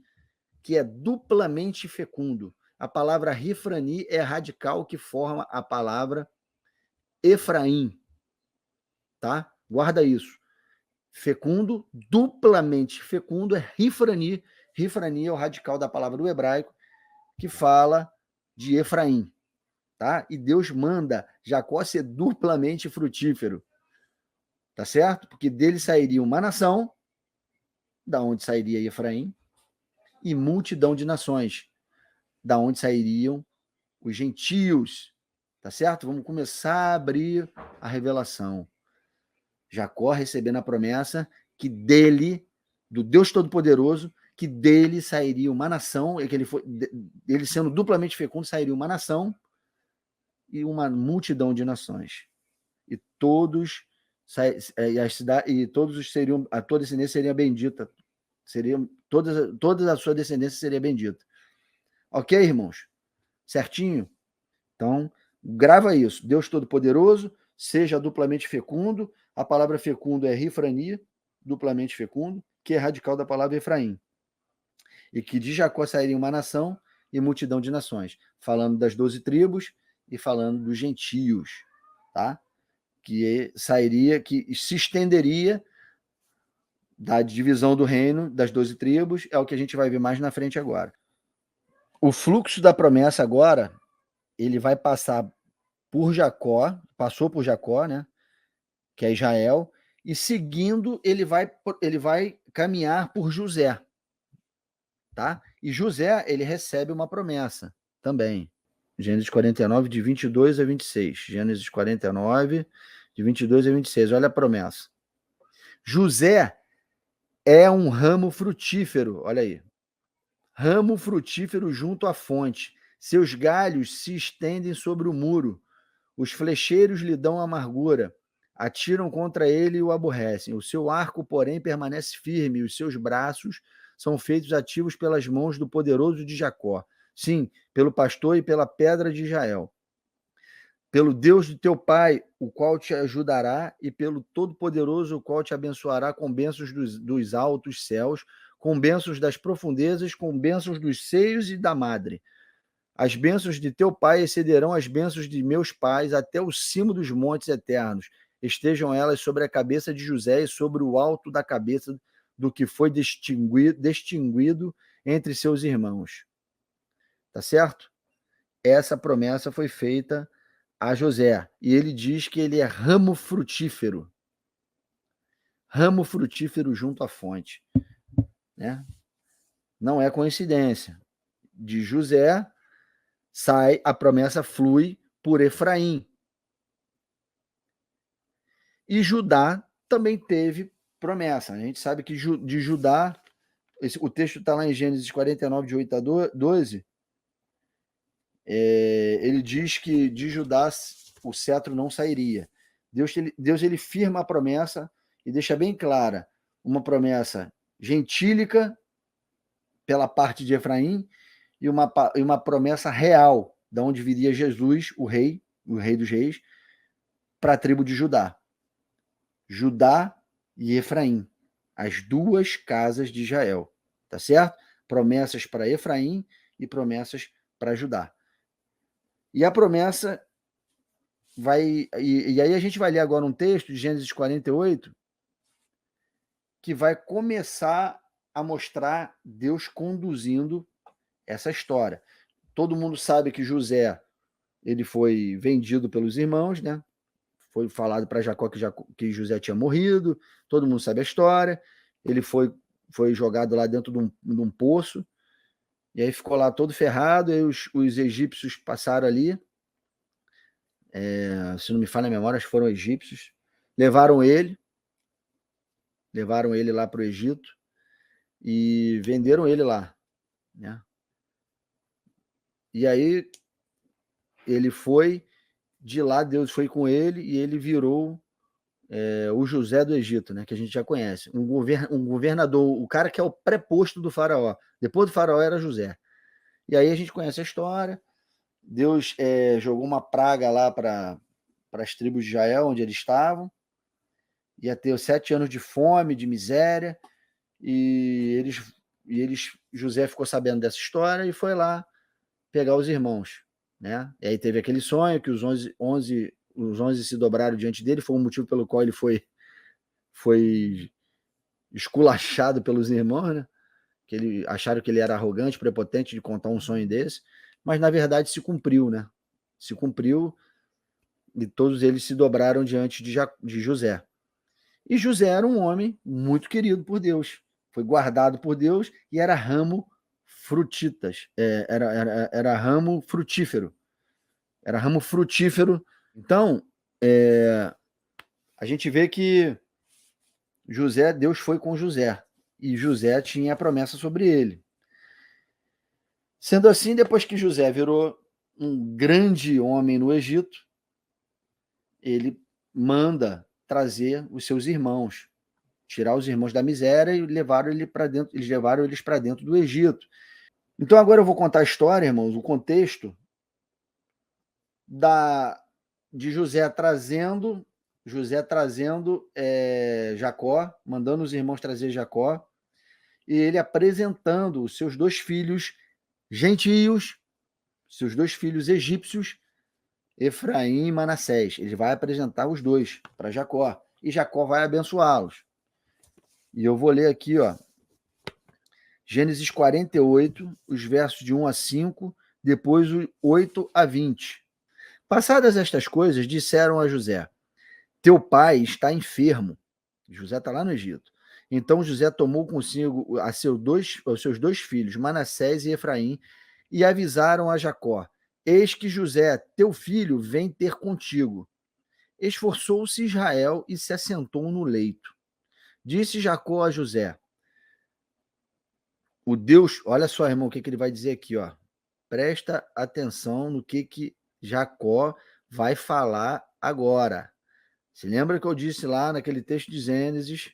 que é duplamente fecundo. A palavra rifrani é a radical que forma a palavra Efraim. Tá? Guarda isso. Fecundo, duplamente fecundo, é rifrani. Rifrani é o radical da palavra do hebraico que fala de Efraim, tá? E Deus manda Jacó ser duplamente frutífero. tá certo? Porque dele sairia uma nação, da onde sairia Efraim, e multidão de nações, da onde sairiam os gentios, tá certo? Vamos começar a abrir a revelação. Jacó recebendo a promessa que dele, do Deus Todo-Poderoso, que dele sairia uma nação, que ele sendo duplamente fecundo, sairia uma nação e uma multidão de nações. E todos e todos seriam, a tua descendência seria bendita. Toda a sua descendência seria bendita. Ok, irmãos? Certinho? Então, grava isso. Deus Todo-Poderoso, seja duplamente fecundo. A palavra fecundo é rifrani, duplamente fecundo, que é radical da palavra Efraim. E que de Jacó sairia uma nação e multidão de nações. Falando das 12 tribos e falando dos gentios, tá? Que sairia, que se estenderia da divisão do reino das 12 tribos, é o que a gente vai ver mais na frente agora. O fluxo da promessa agora, ele vai passar por Jacó, passou por Jacó, né? Que é Israel, e seguindo ele vai caminhar por José, tá? E José, ele recebe uma promessa também. Gênesis 49, de 22 a 26. Gênesis 49, de 22 a 26. Olha a promessa. José é um ramo frutífero, olha aí. Ramo frutífero junto à fonte. Seus galhos se estendem sobre o muro. Os flecheiros lhe dão amargura. Atiram contra ele e o aborrecem. O seu arco, porém, permanece firme, e os seus braços são feitos ativos pelas mãos do poderoso de Jacó. Sim, pelo pastor e pela pedra de Israel. Pelo Deus de teu pai, o qual te ajudará, e pelo Todo-Poderoso, o qual te abençoará com bênçãos dos altos céus, com bênçãos das profundezas, com bênçãos dos seios e da madre. As bênçãos de teu pai excederão as bênçãos de meus pais até o cimo dos montes eternos. Estejam elas sobre a cabeça de José e sobre o alto da cabeça do que foi distinguido entre seus irmãos. Tá certo? Essa promessa foi feita a José. E ele diz que ele é ramo frutífero. Ramo frutífero junto à fonte. Né? Não é coincidência. De José a promessa flui por Efraim. E Judá também teve promessa. A gente sabe que de Judá, o texto está lá em Gênesis 49, de 8 a 12, ele diz que de Judá o cetro não sairia. Deus ele firma a promessa e deixa bem clara uma promessa gentílica pela parte de Efraim e uma promessa real, de onde viria Jesus, o rei dos reis, para a tribo de Judá. Judá e Efraim, as duas casas de Israel, tá certo? Promessas para Efraim e promessas para Judá. E a promessa vai... E aí a gente vai ler agora um texto de Gênesis 48, que vai começar a mostrar Deus conduzindo essa história. Todo mundo sabe que José ele foi vendido pelos irmãos, né? Foi falado para Jacó que José tinha morrido, todo mundo sabe a história. Ele foi jogado lá dentro de um poço, e aí ficou lá todo ferrado, e os egípcios passaram ali, se não me falha a memória, acho que foram egípcios, levaram ele lá para o Egito, e venderam ele lá, né? E aí ele foi, de lá Deus foi com ele, e ele virou o José do Egito, né, que a gente já conhece, um governador, o cara que é o preposto do faraó. Depois do faraó era José. E aí a gente conhece a história. Deus jogou uma praga lá para as tribos de Israel, onde eles estavam. Ia ter 7 anos de fome, de miséria, e José ficou sabendo dessa história e foi lá pegar os irmãos, né? E aí teve aquele sonho que os 11 se dobraram diante dele, foi um motivo pelo qual ele foi esculachado pelos irmãos, né? Que acharam que ele era arrogante, prepotente de contar um sonho desse, mas na verdade se cumpriu, né? Se cumpriu e todos eles se dobraram diante de José. E José era um homem muito querido por Deus, foi guardado por Deus e era ramo frutitas, era ramo frutífero. Era ramo frutífero. Então, a gente vê que Deus foi com José, e José tinha a promessa sobre ele. Sendo assim, depois que José virou um grande homem no Egito, ele manda trazer os seus irmãos, tirar os irmãos da miséria e levaram eles para dentro do Egito. Então agora eu vou contar a história, irmãos, o contexto de José trazendo Jacó, mandando os irmãos trazer Jacó, e ele apresentando os seus dois filhos gentios, seus dois filhos egípcios, Efraim e Manassés. Ele vai apresentar os dois para Jacó, e Jacó vai abençoá-los. E eu vou ler aqui, Gênesis 48, os versos de 1 a 5, depois o 8 a 20. Passadas estas coisas, disseram a José: teu pai está enfermo. José está lá no Egito. Então José tomou consigo os seus dois filhos, Manassés e Efraim, e avisaram a Jacó: eis que José, teu filho, vem ter contigo. Esforçou-se Israel e se assentou no leito. Disse Jacó a José: o Deus, olha só, irmão, o que ele vai dizer aqui, presta atenção no que Jacó vai falar agora. Se lembra que eu disse lá naquele texto de Gênesis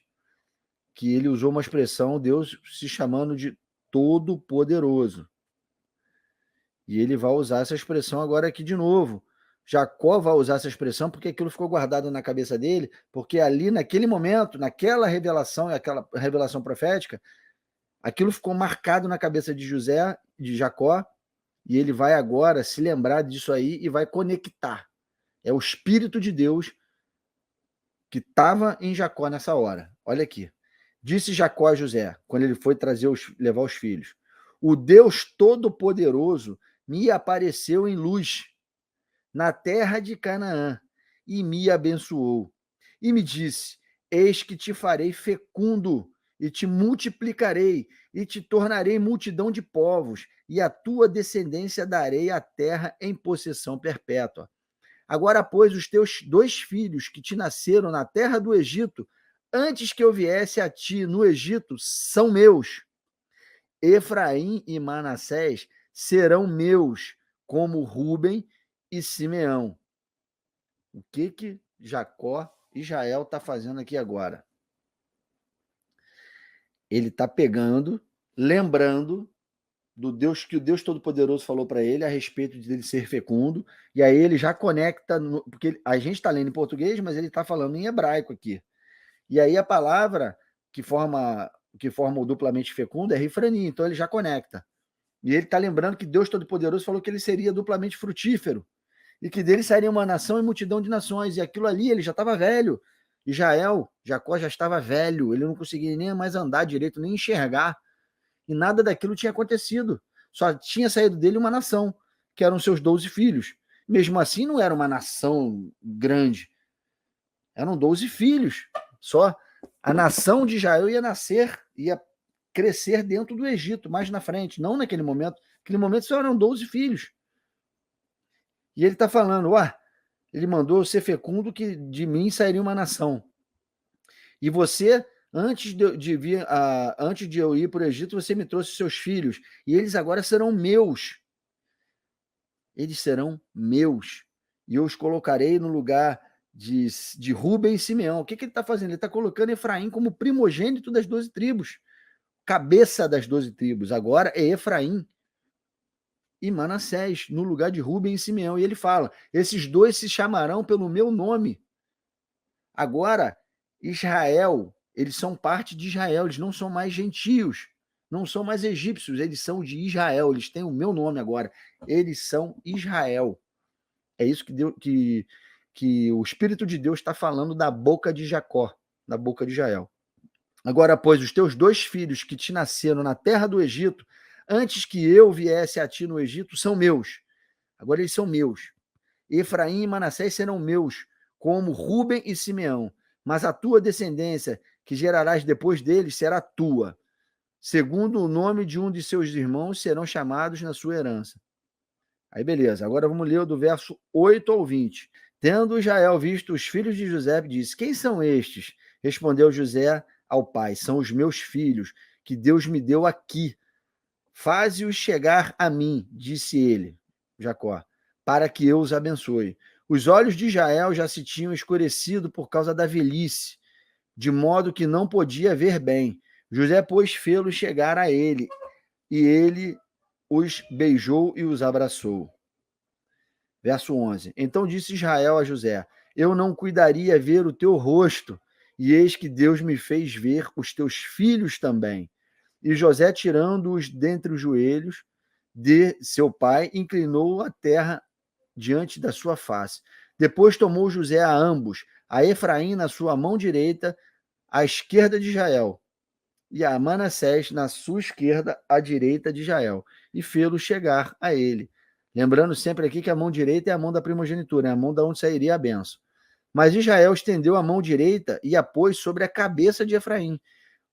que ele usou uma expressão, Deus se chamando de Todo-Poderoso. E ele vai usar essa expressão agora aqui de novo. Jacó vai usar essa expressão porque aquilo ficou guardado na cabeça dele, porque ali naquele momento, naquela revelação, aquela revelação profética, aquilo ficou marcado na cabeça de Jacó, e ele vai agora se lembrar disso aí e vai conectar. É o Espírito de Deus que estava em Jacó nessa hora. Olha aqui. Disse Jacó a José, quando ele foi levar os filhos: o Deus Todo-Poderoso me apareceu em luz na terra de Canaã e me abençoou. E me disse: eis que te farei fecundo e te multiplicarei e te tornarei multidão de povos, e a tua descendência darei a terra em possessão perpétua. Agora, pois, os teus dois filhos que te nasceram na terra do Egito, antes que eu viesse a ti no Egito, são meus. Efraim e Manassés serão meus, como Rúben e Simeão. O que Israel está fazendo aqui agora? Ele está pegando, lembrando do Deus que o Deus Todo-Poderoso falou para ele a respeito de ele ser fecundo, e aí ele já conecta, porque a gente está lendo em português, mas ele está falando em hebraico aqui. E aí a palavra que forma o duplamente fecundo é refranim, então ele já conecta. E ele está lembrando que Deus Todo-Poderoso falou que ele seria duplamente frutífero, e que dele sairia uma nação e multidão de nações, e aquilo ali ele já estava velho. Jacó já estava velho, ele não conseguia nem mais andar direito, nem enxergar, e nada daquilo tinha acontecido. Só tinha saído dele uma nação, que eram seus 12 filhos. Mesmo assim, não era uma nação grande. Eram 12 filhos. Só a nação de Israel ia crescer dentro do Egito, mais na frente, não naquele momento. Naquele momento só eram 12 filhos. E ele está falando, ele mandou eu ser fecundo, que de mim sairia uma nação. E você, antes de eu ir para o Egito, você me trouxe seus filhos, e eles agora serão meus. Eles serão meus. E eu os colocarei no lugar de Rúben e Simeão. O que ele está fazendo? Ele está colocando Efraim como primogênito das 12 tribos. Cabeça das 12 tribos. Agora é Efraim e Manassés, no lugar de Rúben e Simeão. E ele fala: esses dois se chamarão pelo meu nome. Agora, Israel, eles são parte de Israel, eles não são mais gentios, não são mais egípcios, eles são de Israel, eles têm o meu nome agora, eles são Israel. É isso que o Espírito de Deus está falando da boca de Jacó, da boca de Israel. Agora, pois, os teus dois filhos que te nasceram na terra do Egito, antes que eu viesse a ti no Egito, são meus. Agora eles são meus. Efraim e Manassés serão meus, como Rúben e Simeão. mas a tua descendência, que gerarás depois deles, será tua. Segundo o nome de um de seus irmãos, serão chamados na sua herança. Aí, beleza. Agora vamos ler do verso 8 ao 20. Tendo Israel visto os filhos de José, disse: quem são estes? Respondeu José ao pai: são os meus filhos, que Deus me deu aqui. Faze-os chegar a mim, disse ele, Jacó, para que eu os abençoe. Os olhos de Israel já se tinham escurecido por causa da velhice, de modo que não podia ver bem. José, pois, fê-los chegar a ele, e ele os beijou e os abraçou. Verso 11. Então disse Israel a José: eu não cuidaria ver o teu rosto, e eis que Deus me fez ver os teus filhos também. E José, tirando-os dentre os joelhos de seu pai, inclinou a terra diante da sua face. Depois tomou José a ambos, a Efraim na sua mão direita, à esquerda de Israel, e a Manassés na sua esquerda, à direita de Israel, e fê-lo chegar a ele. Lembrando sempre aqui que a mão direita é a mão da primogenitura, é a mão da onde sairia a bênção. Mas Israel estendeu a mão direita e a pôs sobre a cabeça de Efraim.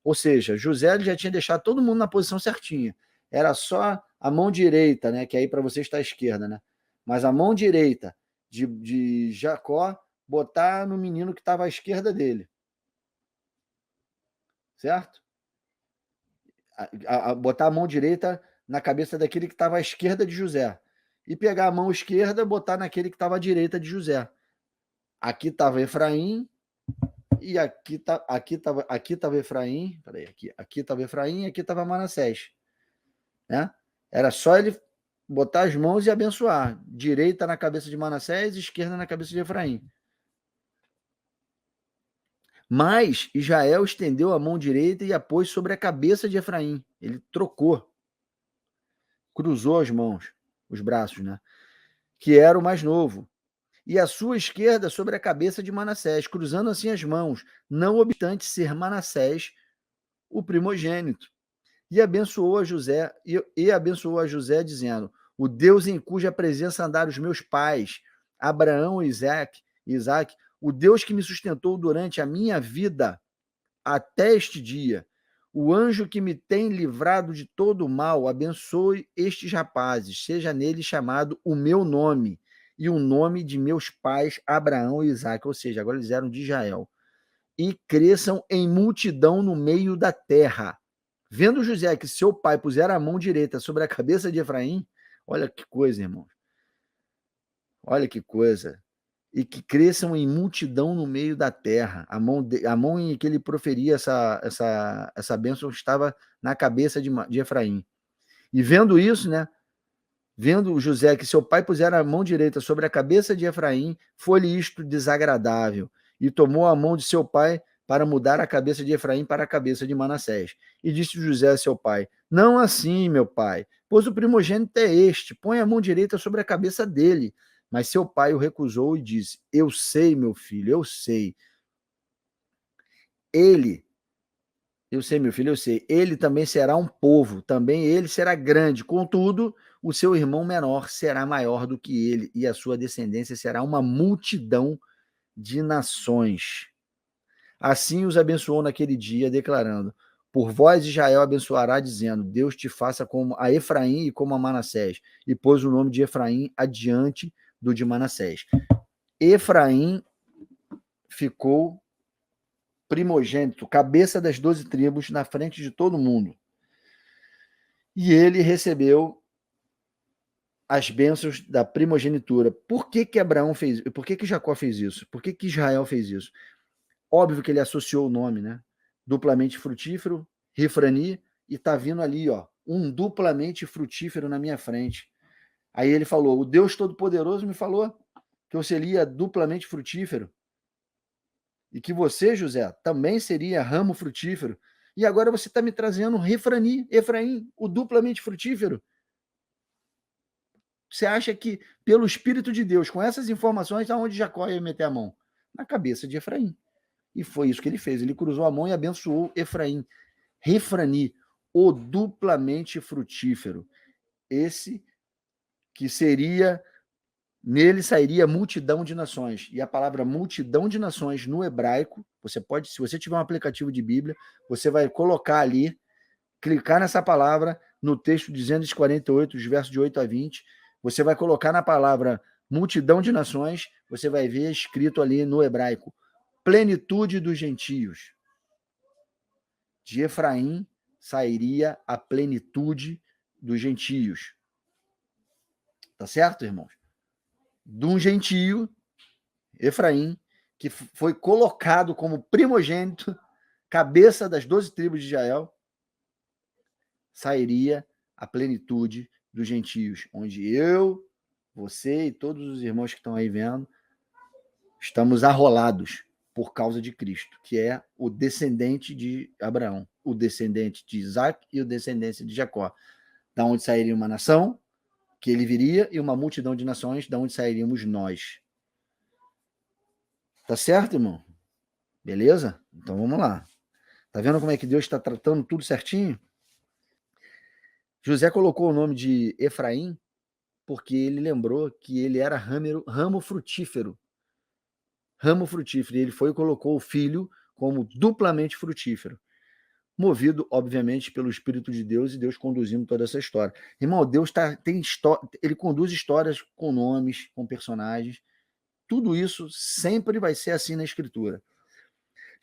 Ou seja, José já tinha deixado todo mundo na posição certinha. Era só a mão direita, né? Que aí para você está à esquerda, né? Mas a mão direita de Jacó botar no menino que estava à esquerda dele. Certo? Botar a mão direita na cabeça daquele que estava à esquerda de José. E pegar a mão esquerda e botar naquele que estava à direita de José. Aqui estava Efraim, e aqui estava Efraim, peraí, aqui estava Efraim, aqui estava Manassés, né? Era só ele botar as mãos e abençoar, direita na cabeça de Manassés, esquerda na cabeça de Efraim. Mas Israel estendeu a mão direita e a pôs sobre a cabeça de Efraim. Ele trocou, cruzou as mãos, os braços, né? Que era o mais novo. E a sua esquerda sobre a cabeça de Manassés, cruzando assim as mãos, não obstante ser Manassés o primogênito. E abençoou a José, abençoou a José, dizendo: o Deus em cuja presença andaram os meus pais, Abraão e Isaac, o Deus que me sustentou durante a minha vida até este dia, o anjo que me tem livrado de todo o mal, abençoe estes rapazes, seja nele chamado o meu nome e o nome de meus pais, Abraão e Isaac, ou seja, agora eles eram de Israel, e cresçam em multidão no meio da terra. Vendo José que seu pai pusera a mão direita sobre a cabeça de Efraim, olha que coisa, irmãos. Olha que coisa. E que cresçam em multidão no meio da terra. A mão em que ele proferia essa bênção estava na cabeça de Efraim. E vendo isso, né? Vendo José que seu pai pusera a mão direita sobre a cabeça de Efraim, foi-lhe isto desagradável. E tomou a mão de seu pai para mudar a cabeça de Efraim para a cabeça de Manassés. E disse José a seu pai: não assim, meu pai, pois o primogênito é este, põe a mão direita sobre a cabeça dele. Mas seu pai o recusou e disse: eu sei, meu filho, eu sei. Eu sei, meu filho, eu sei. Ele também será um povo, também ele será grande. Contudo, o seu irmão menor será maior do que ele, e a sua descendência será uma multidão de nações. Assim os abençoou naquele dia, declarando: por vós Israel abençoará, dizendo: Deus te faça como a Efraim e como a Manassés. E pôs o nome de Efraim adiante do de Manassés. Efraim ficou primogênito, cabeça das 12 tribos, na frente de todo mundo. E ele recebeu as bênçãos da primogenitura. Por que Abraão fez? Por que Jacó fez isso? Por que Israel fez isso? Óbvio que ele associou o nome, né? Duplamente frutífero, Refrani, e tá vindo ali, ó, um duplamente frutífero na minha frente. Aí ele falou: o Deus Todo-Poderoso me falou que eu seria duplamente frutífero. E que você, José, também seria ramo frutífero. E agora você está me trazendo Efraim, o duplamente frutífero. Você acha que, pelo Espírito de Deus, com essas informações, aonde Jacó ia meter a mão? Na cabeça de Efraim. E foi isso que ele fez. Ele cruzou a mão e abençoou Efraim. Refrani, o duplamente frutífero. Esse que seria Nele sairia multidão de nações. E a palavra multidão de nações no hebraico, você pode, se você tiver um aplicativo de Bíblia, você vai colocar ali, clicar nessa palavra no texto de Gênesis 48, os versos de 8 a 20, você vai colocar na palavra multidão de nações, você vai ver escrito ali no hebraico, plenitude dos gentios. De Efraim sairia a plenitude dos gentios. Tá certo, irmãos? De um gentio, Efraim, que foi colocado como primogênito, cabeça das 12 tribos de Israel, sairia a plenitude dos gentios, onde eu, você e todos os irmãos que estão aí vendo, estamos arrolados por causa de Cristo, que é o descendente de Abraão, o descendente de Isaac e o descendente de Jacó, da onde sairia uma nação, que ele viria, e uma multidão de nações, da onde sairíamos nós. Tá certo, irmão? Beleza? Então vamos lá. Tá vendo como é que Deus está tratando tudo certinho? José colocou o nome de Efraim porque ele lembrou que ele era ramo frutífero. Ramo frutífero. E ele foi e colocou o filho como duplamente frutífero. Movido, obviamente, pelo Espírito de Deus e Deus conduzindo toda essa história. Irmão, Deus ele conduz histórias com nomes, com personagens. Tudo isso sempre vai ser assim na Escritura.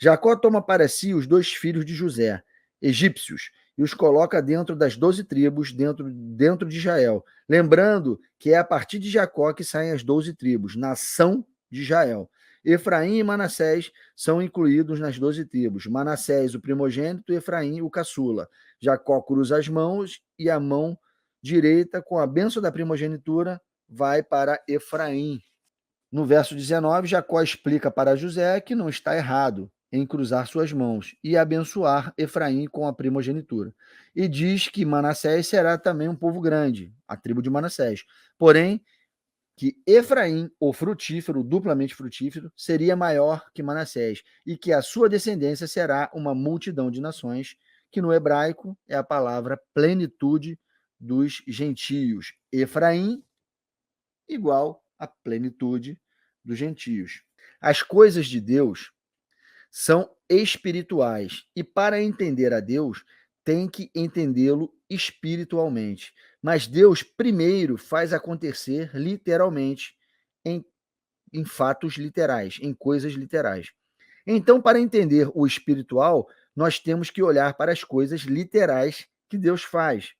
Jacó toma para si os 2 filhos de José, egípcios, e os coloca dentro das 12 tribos, dentro de Israel. Lembrando que é a partir de Jacó que saem as 12 tribos, nação de Israel. Efraim e Manassés são incluídos nas 12 tribos. Manassés, o primogênito, e Efraim, o caçula. Jacó cruza as mãos e a mão direita, com a bênção da primogenitura, vai para Efraim. No verso 19, Jacó explica para José que não está errado em cruzar suas mãos e abençoar Efraim com a primogenitura. E diz que Manassés será também um povo grande, a tribo de Manassés. Porém, que Efraim, o frutífero, duplamente frutífero, seria maior que Manassés e que a sua descendência será uma multidão de nações, que no hebraico é a palavra plenitude dos gentios. Efraim igual a plenitude dos gentios. As coisas de Deus são espirituais e para entender a Deus tem que entendê-lo espiritualmente. Mas Deus primeiro faz acontecer literalmente em fatos literais, em coisas literais. Então, para entender o espiritual, nós temos que olhar para as coisas literais que Deus faz.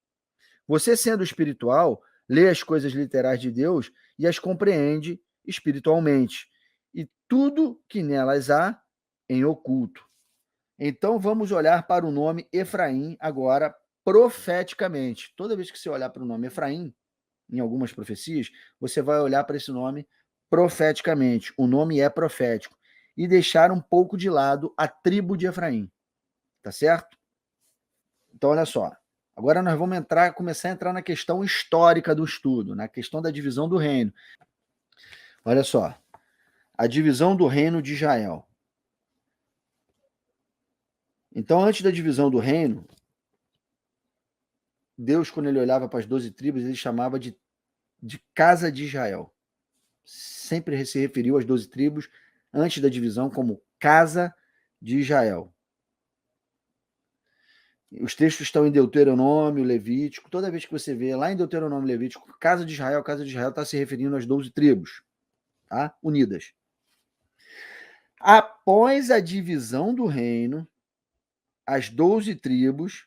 Você, sendo espiritual, lê as coisas literais de Deus e as compreende espiritualmente. E tudo que nelas há em oculto. Então, vamos olhar para o nome Efraim agora profeticamente. Toda vez que você olhar para o nome Efraim, em algumas profecias, você vai olhar para esse nome profeticamente. O nome é profético. E deixar um pouco de lado a tribo de Efraim. Tá certo? Então, olha só. Agora nós vamos começar a entrar na questão histórica do estudo, na questão da divisão do reino. Olha só. A divisão do reino de Israel. Então, antes da divisão do reino, Deus, quando ele olhava para as 12 tribos, ele chamava de casa de Israel. Sempre se referiu às 12 tribos, antes da divisão, como casa de Israel. Os textos estão em Deuteronômio, Levítico. Toda vez que você vê lá em Deuteronômio, Levítico, casa de Israel está se referindo às 12 tribos, tá? Unidas. Após a divisão do reino, as 12 tribos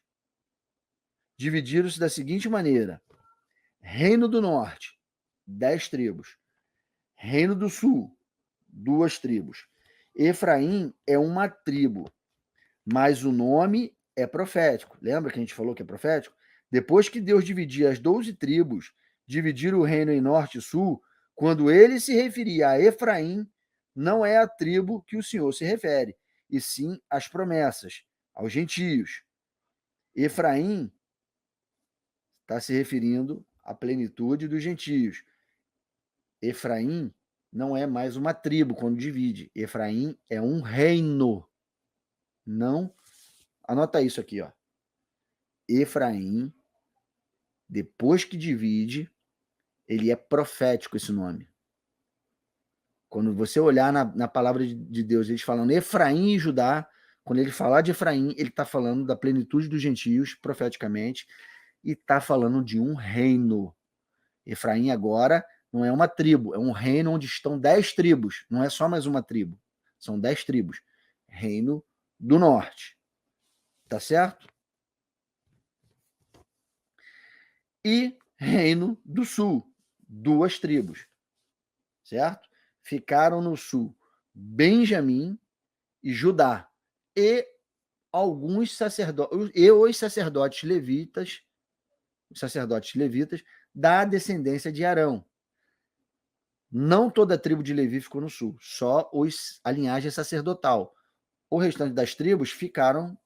dividiram-se da seguinte maneira: Reino do Norte, 10 tribos. Reino do Sul, 2 tribos. Efraim é uma tribo, mas o nome é profético. Lembra que a gente falou que é profético? Depois que Deus dividia as 12 tribos, dividir o reino em norte e sul, quando ele se referia a Efraim, não é a tribo que o Senhor se refere, e sim às promessas, aos gentios. Efraim está se referindo à plenitude dos gentios. Efraim não é mais uma tribo quando divide. Efraim é um reino. Não. Anota isso aqui, ó. Efraim, depois que divide, ele é profético esse nome. Quando você olhar na palavra de Deus, eles falando Efraim e Judá, quando ele falar de Efraim, ele está falando da plenitude dos gentios, profeticamente, e está falando de um reino. Efraim agora não é uma tribo, é um reino onde estão 10 tribos, não é só mais uma tribo, são 10 tribos. Reino do norte, tá certo? E reino do sul, 2 tribos, certo? Ficaram no sul Benjamim e Judá, e alguns sacerdotes, e os sacerdotes levitas da descendência de Arão. Não toda a tribo de Levi ficou no sul, só a linhagem sacerdotal. O restante das tribos ficaram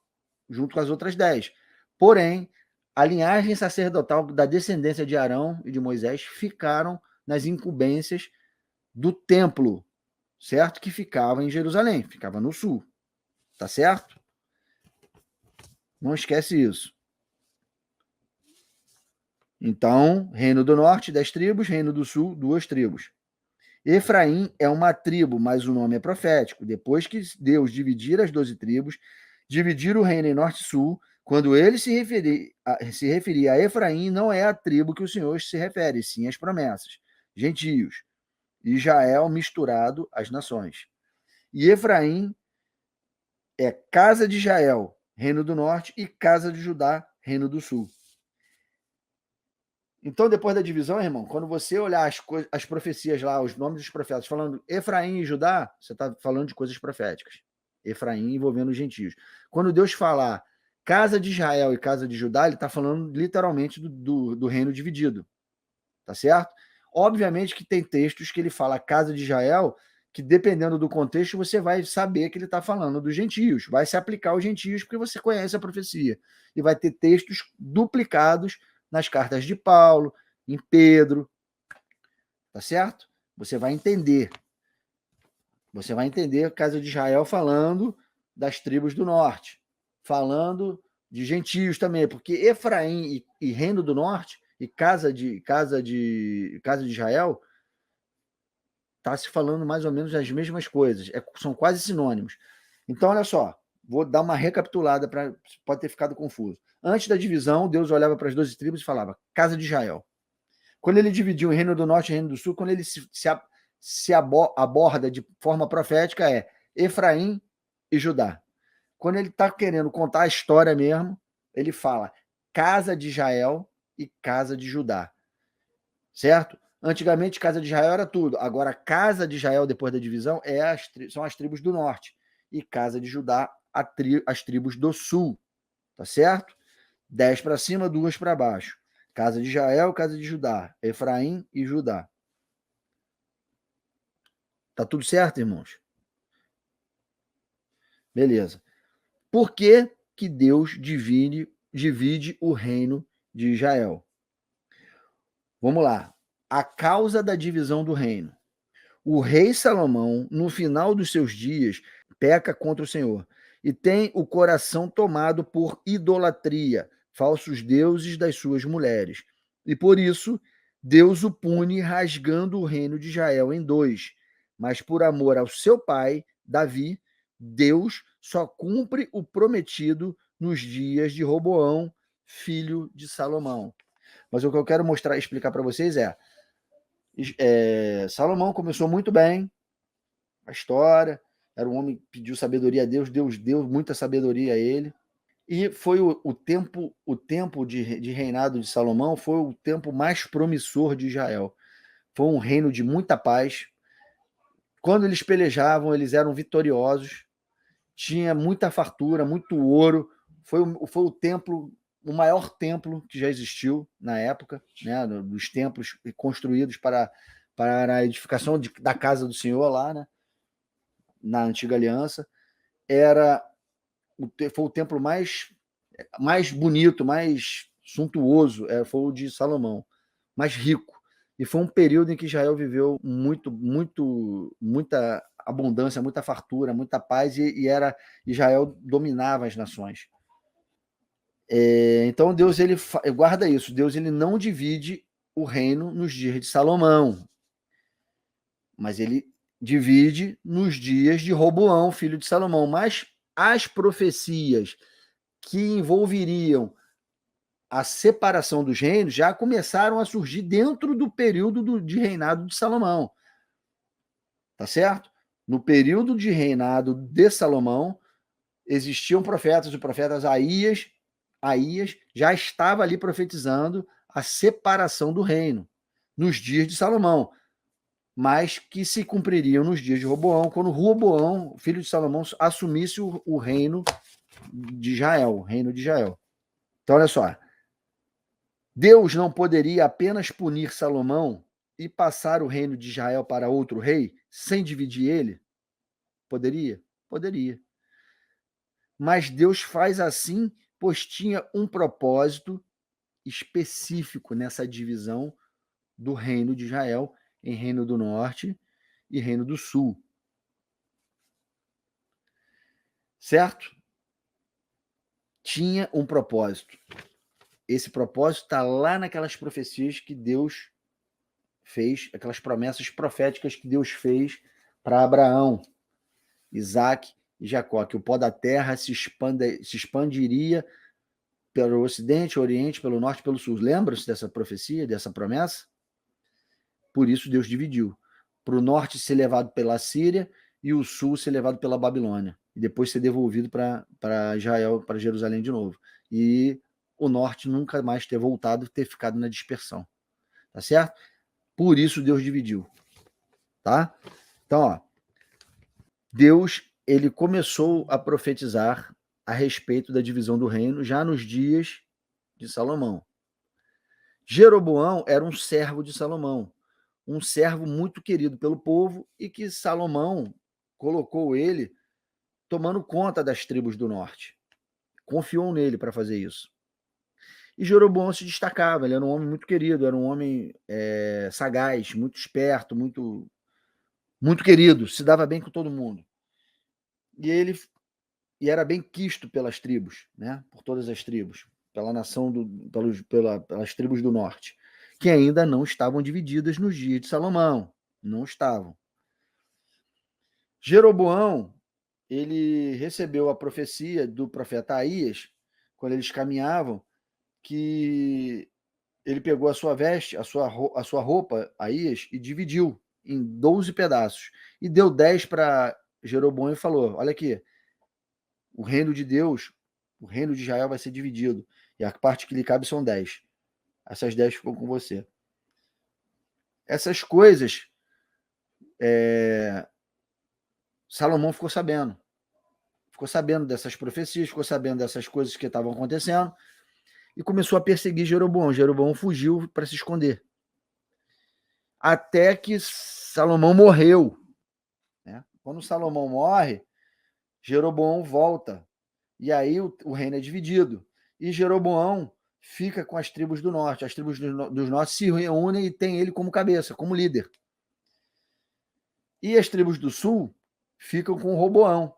junto com as outras 10. Porém, a linhagem sacerdotal da descendência de Arão e de Moisés ficaram nas incumbências do templo, certo? Que ficava em Jerusalém, ficava no sul. Tá certo? Não esquece isso. Então, reino do norte, 10 tribos, reino do sul, 2 tribos. Efraim é uma tribo, mas o nome é profético. Depois que Deus dividir as 12 tribos, dividir o reino em norte e sul, quando ele se referir a Efraim, não é a tribo que o Senhor se refere, sim as promessas. Gentios. Israel misturado às nações. E Efraim é casa de Israel, reino do norte, e casa de Judá, reino do sul. Então, depois da divisão, irmão, quando você olhar as profecias lá, os nomes dos profetas, falando Efraim e Judá, você está falando de coisas proféticas. Efraim envolvendo os gentios. Quando Deus falar casa de Israel e casa de Judá, ele está falando literalmente do reino dividido. Tá certo? Obviamente que tem textos que ele fala casa de Israel, que dependendo do contexto, você vai saber que ele está falando dos gentios. Vai se aplicar aos gentios, porque você conhece a profecia. E vai ter textos duplicados nas cartas de Paulo, em Pedro, tá certo? Você vai entender. Você vai entender a casa de Israel falando das tribos do norte, falando de gentios também, porque Efraim e reino do norte e casa de Israel tá se falando mais ou menos as mesmas coisas, são quase sinônimos. Então, olha só, vou dar uma recapitulada, pode ter ficado confuso. Antes da divisão, Deus olhava para as 12 tribos e falava, casa de Israel. Quando ele dividiu o reino do norte e o reino do sul, quando ele se aborda de forma profética, é Efraim e Judá. Quando ele está querendo contar a história mesmo, ele fala casa de Israel e casa de Judá. Certo? Antigamente, casa de Israel era tudo. Agora, casa de Israel, depois da divisão, são as tribos do norte. E casa de Judá, as tribos do sul. Tá certo? 10 para cima, 2 para baixo. Casa de Israel, casa de Judá. Efraim e Judá. Tá tudo certo, irmãos? Beleza. Por que que Deus divide o reino de Israel? Vamos lá. A causa da divisão do reino. O rei Salomão, no final dos seus dias, peca contra o Senhor e tem o coração tomado por idolatria, falsos deuses das suas mulheres. E por isso, Deus o pune rasgando o reino de Israel em 2. Mas por amor ao seu pai, Davi, Deus só cumpre o prometido nos dias de Roboão, filho de Salomão. Mas o que eu quero explicar para vocês Salomão começou muito bem a história, era um homem que pediu sabedoria a Deus, Deus deu muita sabedoria a ele, e foi o tempo de reinado de Salomão foi o tempo mais promissor de Israel. Foi um reino de muita paz. Quando eles pelejavam, eles eram vitoriosos, tinha muita fartura, muito ouro, foi o maior templo que já existiu na época, né, dos templos construídos para a edificação da casa do Senhor lá, né, na antiga aliança. Foi o templo mais bonito, mais suntuoso, foi o de Salomão, mais rico. E foi um período em que Israel viveu muita abundância, muita fartura, muita paz, e Israel dominava as nações. Então Deus ele guarda isso. Deus ele não divide o reino nos dias de Salomão, mas ele divide nos dias de Roboão, filho de Salomão, mas as profecias que envolveriam a separação dos reinos já começaram a surgir dentro do período de reinado de Salomão. Tá certo? No período de reinado de Salomão, existiam profetas, o profeta Aías já estava ali profetizando a separação do reino nos dias de Salomão, mas que se cumpririam nos dias de Roboão, quando Roboão, filho de Salomão, assumisse o reino de Israel, o reino de Israel. Então, olha só, Deus não poderia apenas punir Salomão e passar o reino de Israel para outro rei, sem dividir ele? Poderia? Poderia. Mas Deus faz assim, pois tinha um propósito específico nessa divisão do reino de Israel em reino do norte e reino do sul. Certo? Tinha um propósito. Esse propósito está lá naquelas profecias que Deus fez, aquelas promessas proféticas que Deus fez para Abraão, Isaac e Jacó, que o pó da terra se expandiria pelo ocidente, oriente, pelo norte e pelo sul. Lembra-se dessa profecia, dessa promessa? Por isso Deus dividiu. Para o norte ser levado pela Síria e o sul ser levado pela Babilônia. E depois ser devolvido para Israel, para Jerusalém de novo. E o norte nunca mais ter voltado, ter ficado na dispersão. Tá certo? Por isso Deus dividiu. Tá? Então, ó, Deus, ele começou a profetizar a respeito da divisão do reino já nos dias de Salomão. Jeroboão era um servo de Salomão, um servo muito querido pelo povo e que Salomão colocou ele tomando conta das tribos do norte. Confiou nele para fazer isso. E Jeroboão se destacava, ele era um homem muito querido, era um homem sagaz, muito esperto, muito querido, se dava bem com todo mundo. E era bem quisto pelas tribos, né? Por todas as tribos, pela nação, pelas tribos do norte, que ainda não estavam divididas nos dias de Salomão, não estavam. Jeroboão, ele recebeu a profecia do profeta Aías, quando eles caminhavam, que ele pegou a sua veste, a sua roupa, Aías, e dividiu em 12 pedaços, e deu 10 para Jeroboão e falou, olha aqui, o reino de Deus, o reino de Israel vai ser dividido, e a parte que lhe cabe são 10. Essas 10 ficam com você. Essas coisas, Salomão ficou sabendo dessas profecias, ficou sabendo dessas coisas que estavam acontecendo, e começou a perseguir Jeroboão. Jeroboão fugiu para se esconder. Até que Salomão morreu. Né? Quando Salomão morre, Jeroboão volta. E aí o reino é dividido. E Jeroboão fica com as tribos do norte. As tribos do norte se reúnem e tem ele como cabeça, como líder. E as tribos do sul ficam com Roboão,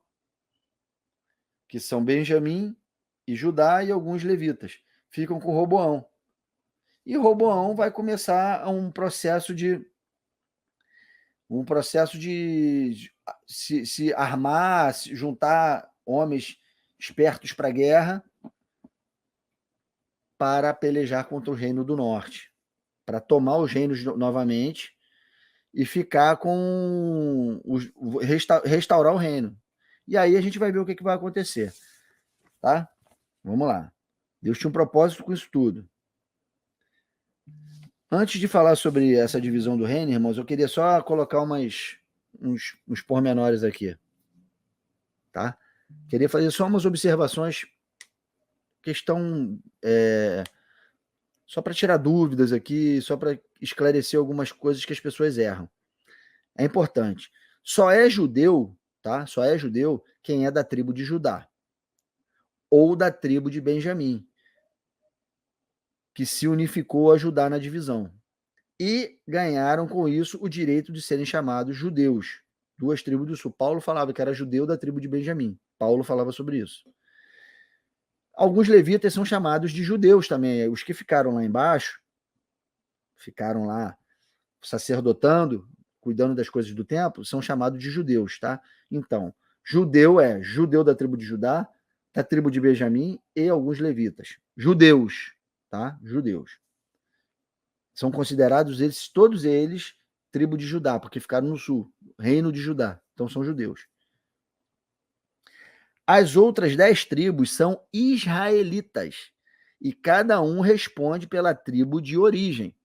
que são Benjamim e Judá e alguns levitas. Ficam com Roboão. E Roboão vai começar um processo de se armar, se juntar homens espertos para a guerra para pelejar contra o reino do norte, para tomar os reinos novamente e ficar com restaurar o reino. E aí a gente vai ver o que vai acontecer. Tá? Vamos lá. Deus tinha um propósito com isso tudo. Antes de falar sobre essa divisão do reino, irmãos, eu queria só colocar uns pormenores aqui. Tá? Queria fazer só umas observações, questão só para tirar dúvidas aqui, só para esclarecer algumas coisas que as pessoas erram. É importante. Só é judeu, tá? Só é judeu quem é da tribo de Judá ou da tribo de Benjamim, que se unificou a Judá na divisão. E ganharam com isso o direito de serem chamados judeus. Duas tribos do sul. Paulo falava que era judeu da tribo de Benjamim. Paulo falava sobre isso. Alguns levitas são chamados de judeus também. Os que ficaram lá embaixo, ficaram lá sacerdotando, cuidando das coisas do templo, são chamados de judeus, tá? Então, judeu é judeu da tribo de Judá, da tribo de Benjamim e alguns levitas. Judeus, tá? Judeus. São considerados eles, todos eles, tribo de Judá, porque ficaram no sul, reino de Judá. Então são judeus. As outras 10 tribos são israelitas, e cada um responde pela tribo de origem.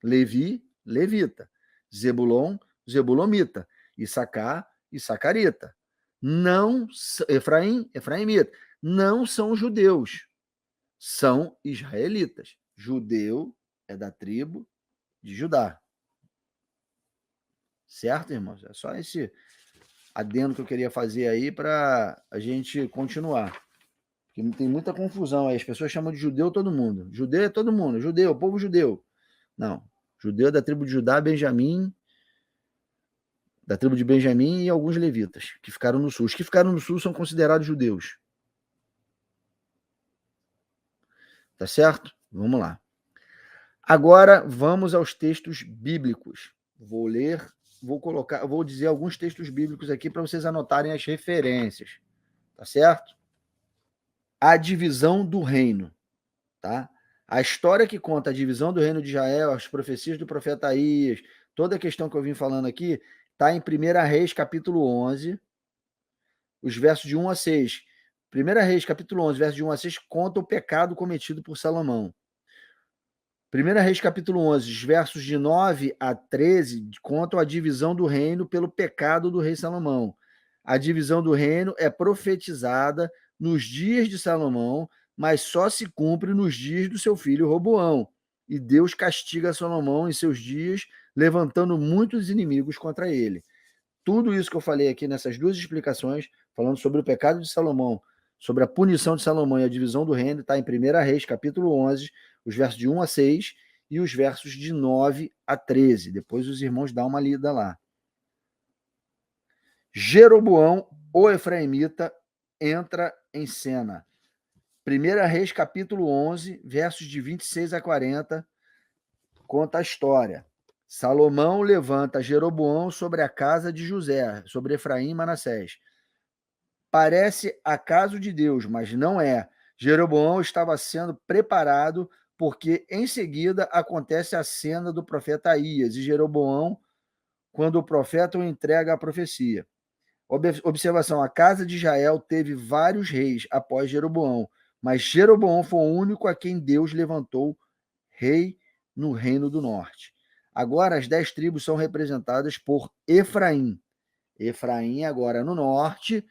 Levi, levita. Zebulon, zebulomita. Issacar, issacarita. Não, Efraim, efraimita. Não são judeus, são israelitas. Judeu é da tribo de Judá. Certo, irmãos? É só esse adendo que eu queria fazer aí para a gente continuar. Porque tem muita confusão aí. As pessoas chamam de judeu todo mundo. Judeu é todo mundo. Judeu, povo judeu. Não. Judeu é da tribo de Judá, Benjamim, da tribo de Benjamim e alguns levitas, que ficaram no sul. Os que ficaram no sul são considerados judeus. Tá certo? Vamos lá. Agora vamos aos textos bíblicos. Vou ler, vou dizer alguns textos bíblicos aqui para vocês anotarem as referências. Tá certo? A divisão do reino, tá? A história que conta a divisão do reino de Israel, as profecias do profeta Aías, toda a questão que eu vim falando aqui, está em 1 Reis, capítulo 11, os versos de 1 a 6. 1 Reis, capítulo 11, versos de 1 a 6, conta o pecado cometido por Salomão. 1 Reis, capítulo 11, os versos de 9 a 13, contam a divisão do reino pelo pecado do rei Salomão. A divisão do reino é profetizada nos dias de Salomão, mas só se cumpre nos dias do seu filho Roboão. E Deus castiga Salomão em seus dias, levantando muitos inimigos contra ele. Tudo isso que eu falei aqui nessas duas explicações, falando sobre o pecado de Salomão, sobre a punição de Salomão e a divisão do reino, está em 1 Reis, capítulo 11, os versos de 1 a 6 e os versos de 9 a 13. Depois os irmãos dão uma lida lá. Jeroboão, o efraimita, entra em cena. 1 Reis, capítulo 11, versos de 26 a 40, conta a história. Salomão levanta Jeroboão sobre a casa de José, sobre Efraim e Manassés. Parece acaso de Deus, mas não é. Jeroboão estava sendo preparado, porque em seguida acontece a cena do profeta Aías e Jeroboão, quando o profeta o entrega a profecia. Observação: a casa de Israel teve vários reis após Jeroboão, mas Jeroboão foi o único a quem Deus levantou rei no reino do norte. Agora as 10 tribos são representadas por Efraim. Efraim, agora no norte,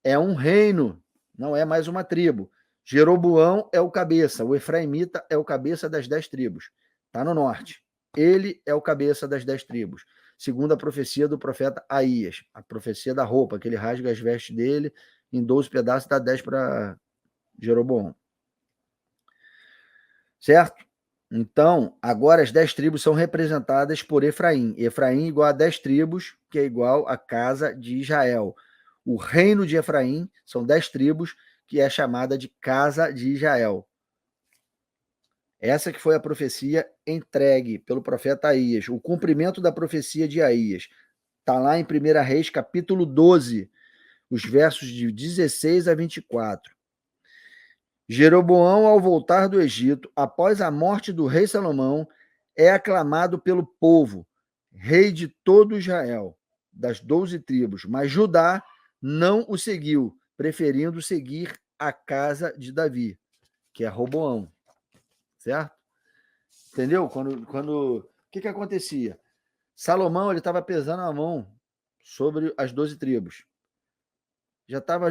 é um reino, não é mais uma tribo. Jeroboão é o cabeça, o efraimita é o cabeça das 10 tribos. Está no norte. Ele é o cabeça das 10 tribos. Segundo a profecia do profeta Aías, a profecia da roupa, que ele rasga as vestes dele em 12 pedaços e dá 10 para Jeroboão. Certo? Então, agora as 10 tribos são representadas por Efraim. Efraim igual a 10 tribos, que é igual à casa de Israel. O reino de Efraim são 10 tribos, que é chamada de casa de Israel. Essa que foi a profecia entregue pelo profeta Aías, o cumprimento da profecia de Aías. Está lá em 1 Reis, capítulo 12, os versos de 16 a 24. Jeroboão, ao voltar do Egito, após a morte do rei Salomão, é aclamado pelo povo, rei de todo Israel, das 12 tribos, mas Judá não o seguiu, preferindo seguir a casa de Davi, que é Roboão. Certo? Entendeu? O que acontecia? Salomão estava pesando a mão sobre as 12 tribos. Já estava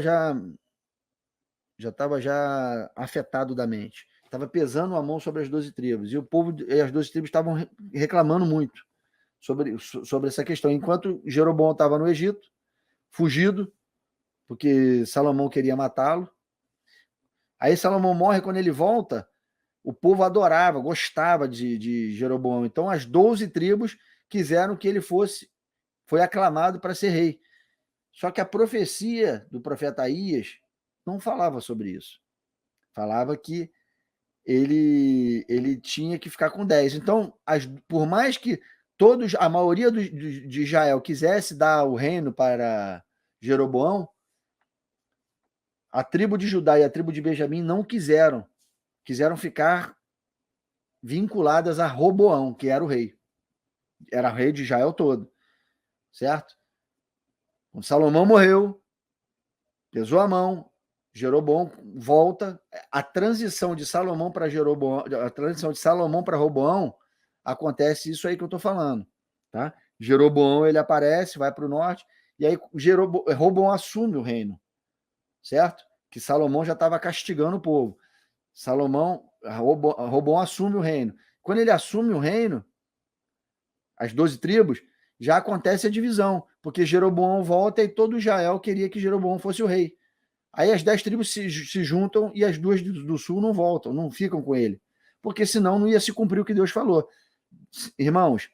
afetado da mente. Estava pesando a mão sobre as 12 tribos. E o povo e as 12 tribos estavam reclamando muito sobre essa questão. Enquanto Jeroboão estava no Egito, fugido, porque Salomão queria matá-lo. Aí Salomão morre, quando ele volta, o povo adorava, gostava de Jeroboão. Então as 12 tribos quiseram que ele foi aclamado para ser rei. Só que a profecia do profeta Aías não falava sobre isso. Falava que ele tinha que ficar com 10. Então, por mais que a maioria de Israel quisesse dar o reino para Jeroboão, a tribo de Judá e a tribo de Benjamim não quiseram. Quiseram ficar vinculadas a Roboão, que era o rei. Era o rei de Israel todo. Certo? Quando Salomão morreu, pesou a mão, Jeroboão volta. A transição de Salomão para Jeroboão, a transição de Salomão para Roboão, acontece isso aí que eu estou falando. Tá? Jeroboão ele aparece, vai para o norte, e aí Roboão assume o reino. Certo? Que Salomão já estava castigando o povo. Roboão assume o reino. Quando ele assume o reino, as 12 tribos, já acontece a divisão, porque Jeroboão volta e todo Israel queria que Jeroboão fosse o rei. Aí as 10 tribos se juntam e as 2 do sul não voltam, não ficam com ele, porque senão não ia se cumprir o que Deus falou. Irmãos,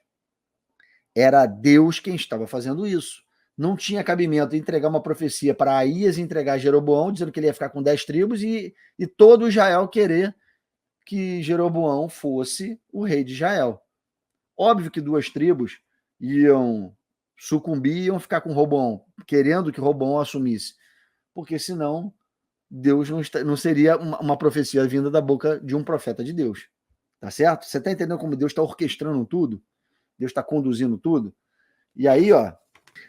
era Deus quem estava fazendo isso. Não tinha cabimento entregar uma profecia para Aías entregar Jeroboão, dizendo que ele ia ficar com 10 tribos e todo Israel querer que Jeroboão fosse o rei de Israel. Óbvio que 2 tribos iam sucumbir, iam ficar com Roboão, querendo que Roboão assumisse, porque senão Deus não seria uma profecia vinda da boca de um profeta de Deus. Tá certo? Você está entendendo como Deus está orquestrando tudo? Deus está conduzindo tudo? E aí, ó,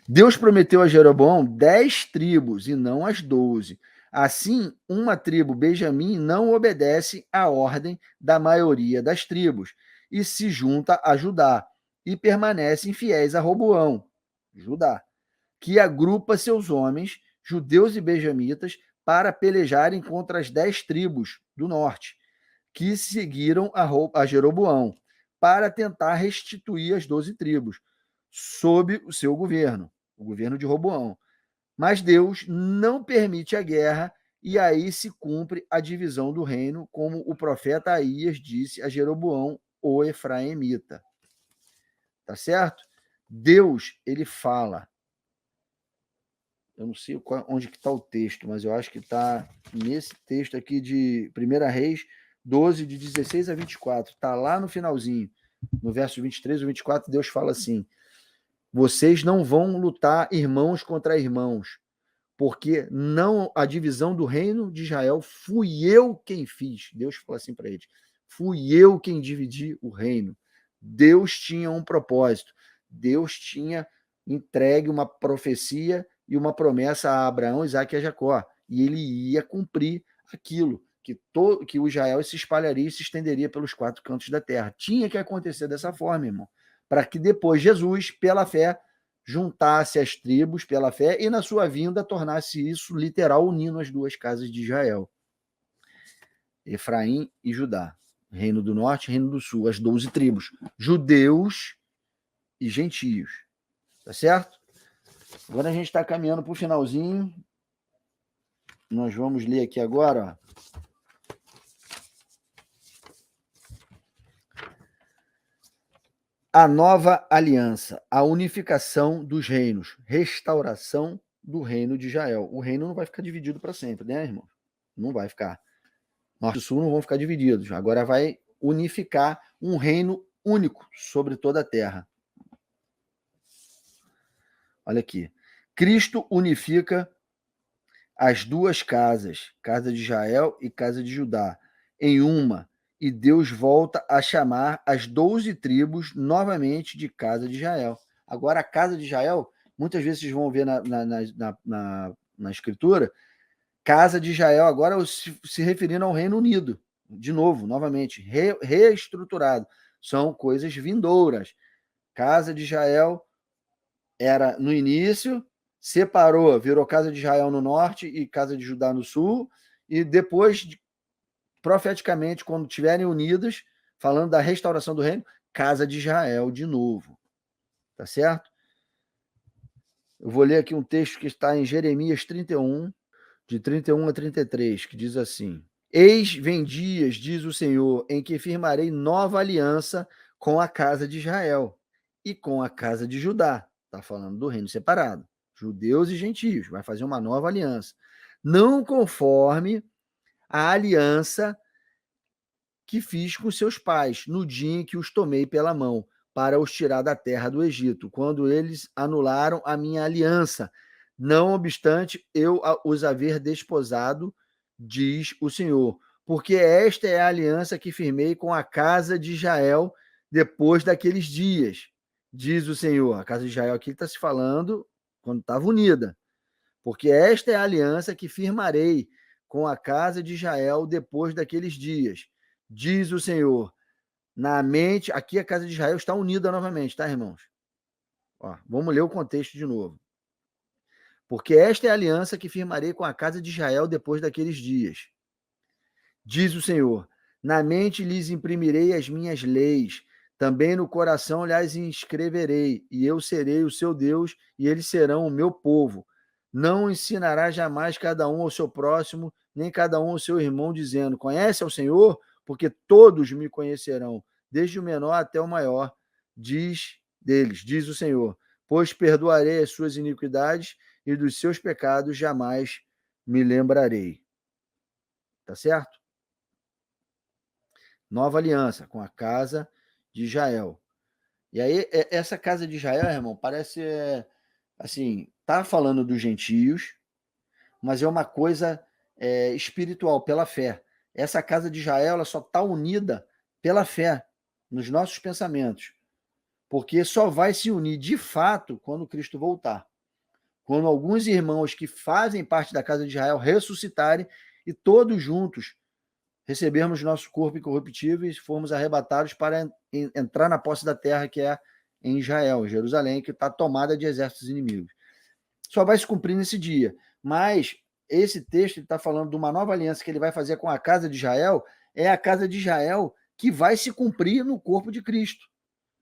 Deus prometeu a Jeroboão 10 tribos e não as 12. Assim, uma tribo, Benjamim, não obedece à ordem da maioria das tribos e se junta a Judá e permanecem fiéis a Roboão, Judá, que agrupa seus homens, judeus e benjamitas, para pelejarem contra as 10 tribos do norte, que seguiram a Jeroboão, para tentar restituir as 12 tribos, sob o seu governo, o governo de Roboão. Mas Deus não permite a guerra e aí se cumpre a divisão do reino, como o profeta Aías disse a Jeroboão, o efraimita. Tá certo? Deus, ele fala. Eu não sei onde que está o texto, mas eu acho que está nesse texto aqui de 1 Reis 12, de 16 a 24. Está lá no finalzinho, no verso 23 e 24, Deus fala assim: vocês não vão lutar irmãos contra irmãos, porque não a divisão do reino de Israel fui eu quem fiz. Deus falou assim para eles: fui eu quem dividi o reino. Deus tinha um propósito. Deus tinha entregue uma profecia e uma promessa a Abraão, Isaque e a Jacó. E ele ia cumprir aquilo, que o Israel se espalharia e se estenderia pelos 4 cantos da terra. Tinha que acontecer dessa forma, irmão, para que depois Jesus, pela fé, juntasse as tribos pela fé e, na sua vinda, tornasse isso literal, unindo as 2 casas de Israel, Efraim e Judá, reino do norte e reino do sul, as 12 tribos, judeus e gentios. Tá certo? Agora a gente está caminhando para o finalzinho. Nós vamos ler aqui agora, ó. A nova aliança, a unificação dos reinos, restauração do reino de Israel. O reino não vai ficar dividido para sempre, né, irmão? Não vai ficar. Norte e Sul não vão ficar divididos. Agora vai unificar um reino único sobre toda a terra. Olha aqui. Cristo unifica as 2 casas, casa de Israel e casa de Judá, em uma, e Deus volta a chamar as 12 tribos novamente de casa de Israel. Agora, a casa de Israel, muitas vezes vocês vão ver na Escritura, casa de Israel agora se referindo ao Reino Unido, de novo, novamente, reestruturado. São coisas vindouras. Casa de Israel era no início, separou, virou casa de Israel no norte e casa de Judá no sul, e depois, profeticamente, quando estiverem unidas, falando da restauração do reino, casa de Israel de novo. Tá certo? Eu vou ler aqui um texto que está em Jeremias 31, de 31 a 33, que diz assim: Eis vem dias, diz o Senhor, em que firmarei nova aliança com a casa de Israel e com a casa de Judá. Está falando do reino separado. Judeus e gentios. Vai fazer uma nova aliança. Não conforme a aliança que fiz com seus pais, no dia em que os tomei pela mão, para os tirar da terra do Egito, quando eles anularam a minha aliança, não obstante eu os haver desposado, diz o Senhor. Porque esta é a aliança que firmei com a casa de Israel depois daqueles dias, diz o Senhor. A casa de Israel aqui está se falando quando estava unida. Porque esta é a aliança que firmarei com a casa de Israel depois daqueles dias, diz o Senhor. Na mente, aqui a casa de Israel está unida novamente, tá, irmãos? Ó, vamos ler o contexto de novo. Porque esta é a aliança que firmarei com a casa de Israel depois daqueles dias, diz o Senhor. Na mente lhes imprimirei as minhas leis, também no coração lhes inscreverei, e eu serei o seu Deus, e eles serão o meu povo. Não ensinará jamais cada um ao seu próximo, nem cada um ao seu irmão, dizendo: conhece ao Senhor? Porque todos me conhecerão, desde o menor até o maior, diz o Senhor. Pois perdoarei as suas iniquidades, e dos seus pecados jamais me lembrarei. Tá certo? Nova aliança com a casa de Israel. E aí, essa casa de Israel, irmão, parece assim, tá falando dos gentios, mas é uma coisa espiritual, pela fé. Essa casa de Israel, ela só está unida pela fé, nos nossos pensamentos. Porque só vai se unir de fato quando Cristo voltar. Quando alguns irmãos que fazem parte da casa de Israel ressuscitarem e todos juntos recebermos nosso corpo incorruptível e formos arrebatados para entrar na posse da terra que é em Israel, em Jerusalém, que está tomada de exércitos inimigos. Só vai se cumprir nesse dia. Mas esse texto está falando de uma nova aliança que ele vai fazer com a casa de Israel, é a casa de Israel que vai se cumprir no corpo de Cristo.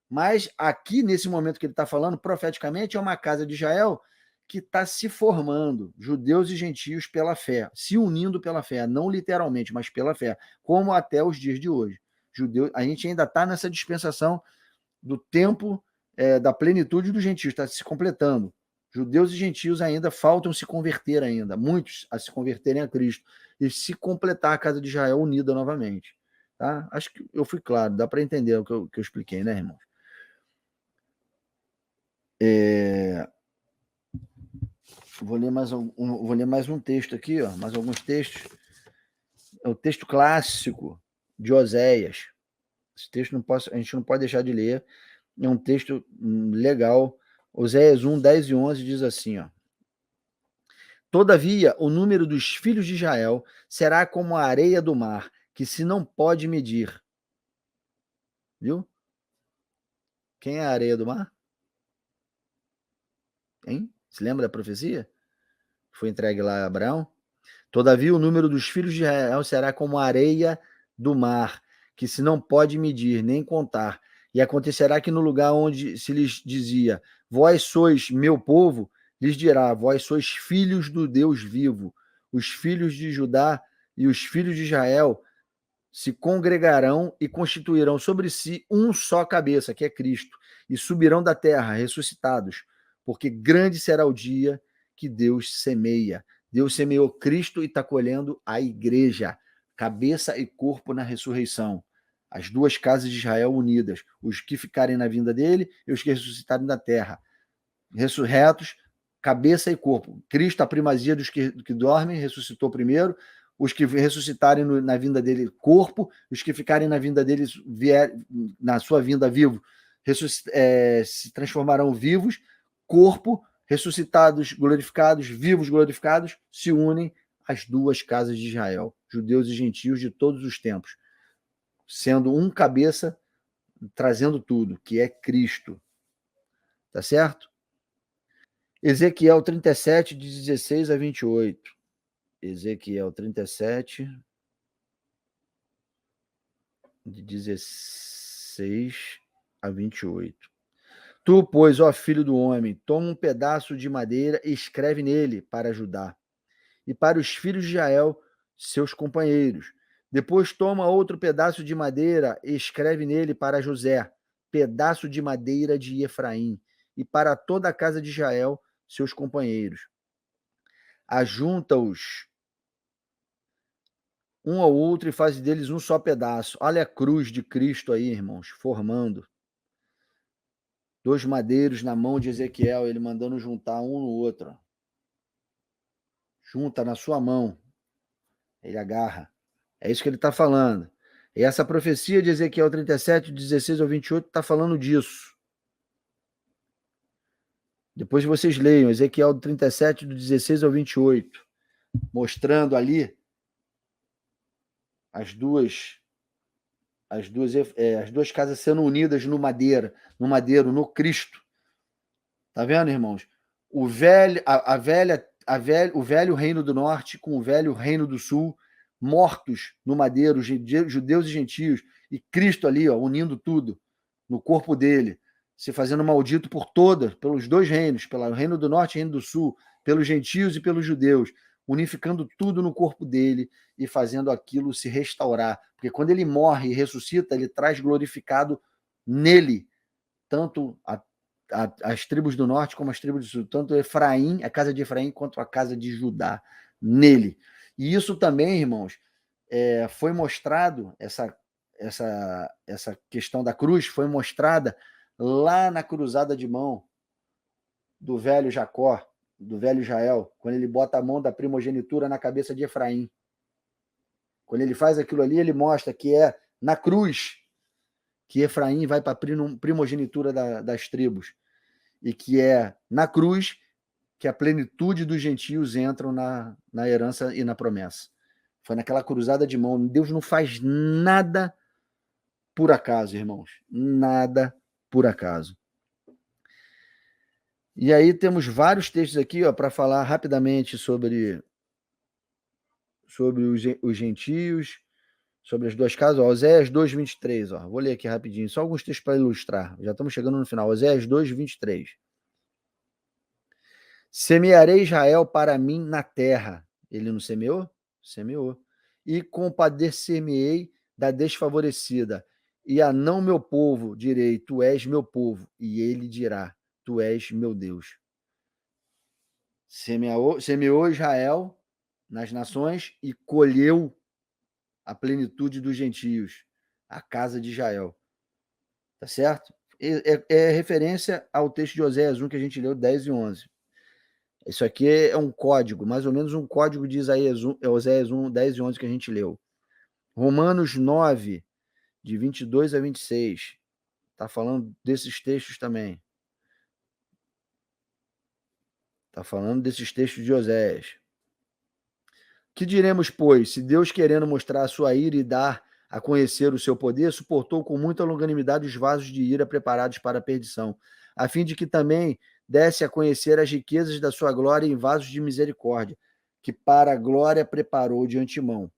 Mas aqui, nesse momento que ele está falando, profeticamente, é uma casa de Israel que está se formando, judeus e gentios pela fé, se unindo pela fé, não literalmente, mas pela fé, como até os dias de hoje. Judeus, a gente ainda está nessa dispensação do tempo da plenitude dos gentios, está se completando. Judeus e gentios ainda faltam se converter ainda, muitos a se converterem a Cristo e se completar a casa de Israel unida novamente. Tá? Acho que eu fui claro, dá para entender o que eu expliquei, né, irmãos? Vou ler mais um texto aqui, ó, mais alguns textos. É o texto clássico de Oséias. Esse texto a gente não pode deixar de ler. É um texto legal. Oséias 1, 10 e 11 diz assim, ó. Todavia, o número dos filhos de Israel será como a areia do mar, que se não pode medir. Viu? Quem é a areia do mar? Hein? Se lembra da profecia? Foi entregue lá a Abraão? Todavia, o número dos filhos de Israel será como a areia do mar, que se não pode medir nem contar. E acontecerá que no lugar onde se lhes dizia, vós sois meu povo, lhes dirá, vós sois filhos do Deus vivo. Os filhos de Judá e os filhos de Israel se congregarão e constituirão sobre si um só cabeça, que é Cristo, e subirão da terra, ressuscitados, porque grande será o dia que Deus semeia. Deus semeou Cristo e está colhendo a igreja, cabeça e corpo na ressurreição. As duas casas de Israel unidas, os que ficarem na vinda dele e os que ressuscitarem da terra. Ressurretos, cabeça e corpo. Cristo, a primazia dos que dormem, ressuscitou primeiro, os que ressuscitarem na vinda dele, corpo, os que ficarem na vinda dele, na sua vinda vivo, se transformarão vivos, corpo, ressuscitados, glorificados, vivos, glorificados, se unem às duas casas de Israel, judeus e gentios de todos os tempos, sendo um cabeça, trazendo tudo, que é Cristo. Tá certo? Ezequiel 37, de 16 a 28. Ezequiel 37, de 16 a 28. Tu, pois, ó filho do homem, toma um pedaço de madeira e escreve nele para ajudar. E para os filhos de Israel, seus companheiros. Depois toma outro pedaço de madeira e escreve nele para José, pedaço de madeira de Efraim. E para toda a casa de Israel, seus companheiros. Ajunta-os um ao outro e faz deles um só pedaço. Olha a cruz de Cristo aí, irmãos, formando. 2 madeiros na mão de Ezequiel, ele mandando juntar um no outro. Junta na sua mão. Ele agarra. É isso que ele está falando. E essa profecia de Ezequiel 37, 16 ao 28, está falando disso. Depois vocês leiam Ezequiel 37, do 16 ao 28, mostrando ali as duas casas sendo unidas no madeiro, no Cristo. Tá vendo, irmãos? O velho reino do norte com o velho reino do sul, mortos no madeiro, judeus e gentios, e Cristo ali, ó, unindo tudo no corpo dele, se fazendo maldito pelos dois reinos, pelo reino do norte e reino do sul, pelos gentios e pelos judeus, unificando tudo no corpo dele e fazendo aquilo se restaurar. Porque quando ele morre e ressuscita, ele traz glorificado nele tanto as tribos do norte como as tribos do sul, tanto Efraim, a casa de Efraim, quanto a casa de Judá, nele. E isso também, irmãos, foi mostrado, essa questão da cruz foi mostrada lá na cruzada de mão do velho Jacó, do velho Israel, quando ele bota a mão da primogenitura na cabeça de Efraim. Quando ele faz aquilo ali, ele mostra que é na cruz que Efraim vai para a primogenitura das tribos. E que é na cruz que a plenitude dos gentios entram na herança e na promessa. Foi naquela cruzada de mão. Deus não faz nada por acaso, irmãos. Nada por acaso. E aí temos vários textos aqui para falar rapidamente sobre os gentios, sobre as duas casas. Oséias 2, 23. Vou ler aqui rapidinho, só alguns textos para ilustrar. Já estamos chegando no final. Oséias 2, 23. Semearei Israel para mim na terra. Ele não semeou? Semeou. E compadecer-me-ei da desfavorecida. E a não meu povo direi, tu és meu povo. E ele dirá, tu és meu Deus. Semeou Israel nas nações e colheu a plenitude dos gentios, a casa de Israel. Tá certo? É referência ao texto de Oséias 1 que a gente leu, 10 e 11. Isso aqui é um código, mais ou menos um código de Oséias 1, 10 e 11 que a gente leu. Romanos 9, de 22 a 26. Está falando desses textos também. Está falando desses textos de Oséias. Que diremos, pois, se Deus, querendo mostrar a sua ira e dar a conhecer o seu poder, suportou com muita longanimidade os vasos de ira preparados para a perdição, a fim de que também desse a conhecer as riquezas da sua glória em vasos de misericórdia, que para a glória preparou de antemão,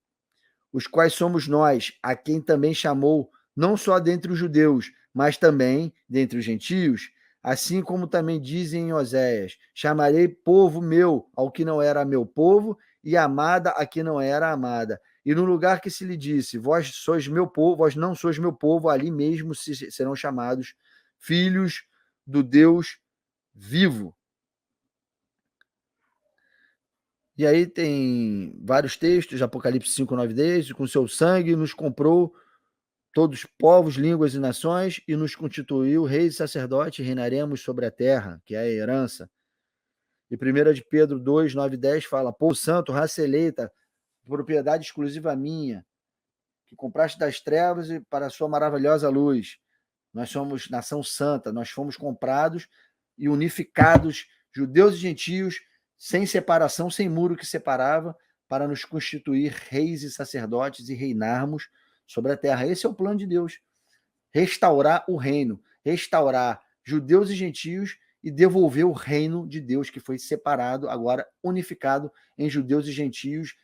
os quais somos nós, a quem também chamou, não só dentre os judeus, mas também dentre os gentios, assim como também dizem em Oséias, chamarei povo meu ao que não era meu povo, e amada a que não era amada. E no lugar que se lhe disse, vós sois meu povo, vós não sois meu povo, ali mesmo serão chamados filhos do Deus vivo. E aí tem vários textos, Apocalipse 5, 9, 10, com seu sangue nos comprou todos povos, línguas e nações, e nos constituiu reis e sacerdotes, reinaremos sobre a terra, que é a herança. E 1 de Pedro 2, 9 e 10 fala, povo santo, raça eleita, propriedade exclusiva minha, que compraste das trevas e para a sua maravilhosa luz. Nós somos nação santa, nós fomos comprados e unificados, judeus e gentios, sem separação, sem muro que separava, para nos constituir reis e sacerdotes e reinarmos sobre a terra. Esse é o plano de Deus. Restaurar o reino, restaurar judeus e gentios e devolver o reino de Deus que foi separado, agora unificado em judeus e gentios,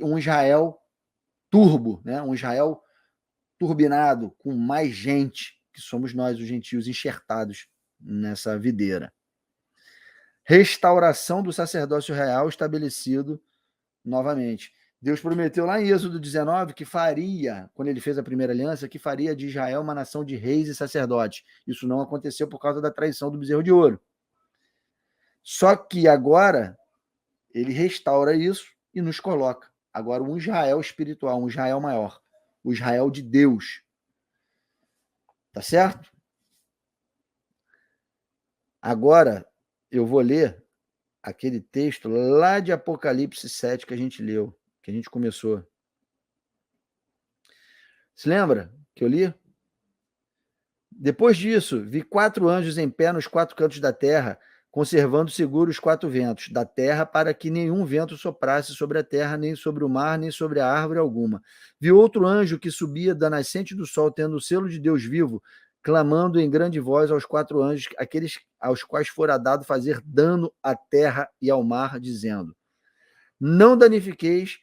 um Israel turbo, né? Um Israel turbinado, com mais gente, que somos nós, os gentios, enxertados nessa videira. Restauração do sacerdócio real estabelecido novamente. Deus prometeu lá em Êxodo 19 que faria, quando ele fez a primeira aliança, que faria de Israel uma nação de reis e sacerdotes. Isso não aconteceu por causa da traição do bezerro de ouro. Só que agora ele restaura isso e nos coloca agora um Israel espiritual, um Israel maior, o Israel de Deus. Tá certo? Agora, eu vou ler aquele texto lá de Apocalipse 7 que a gente leu, que a gente começou. Se lembra que eu li? Depois disso, vi 4 anjos em pé nos 4 cantos da terra, conservando seguros os 4 ventos da terra, para que nenhum vento soprasse sobre a terra, nem sobre o mar, nem sobre a árvore alguma. Vi outro anjo que subia da nascente do sol, tendo o selo de Deus vivo, clamando em grande voz aos 4 anjos, aqueles aos quais fora dado fazer dano à terra e ao mar, dizendo: Não danifiqueis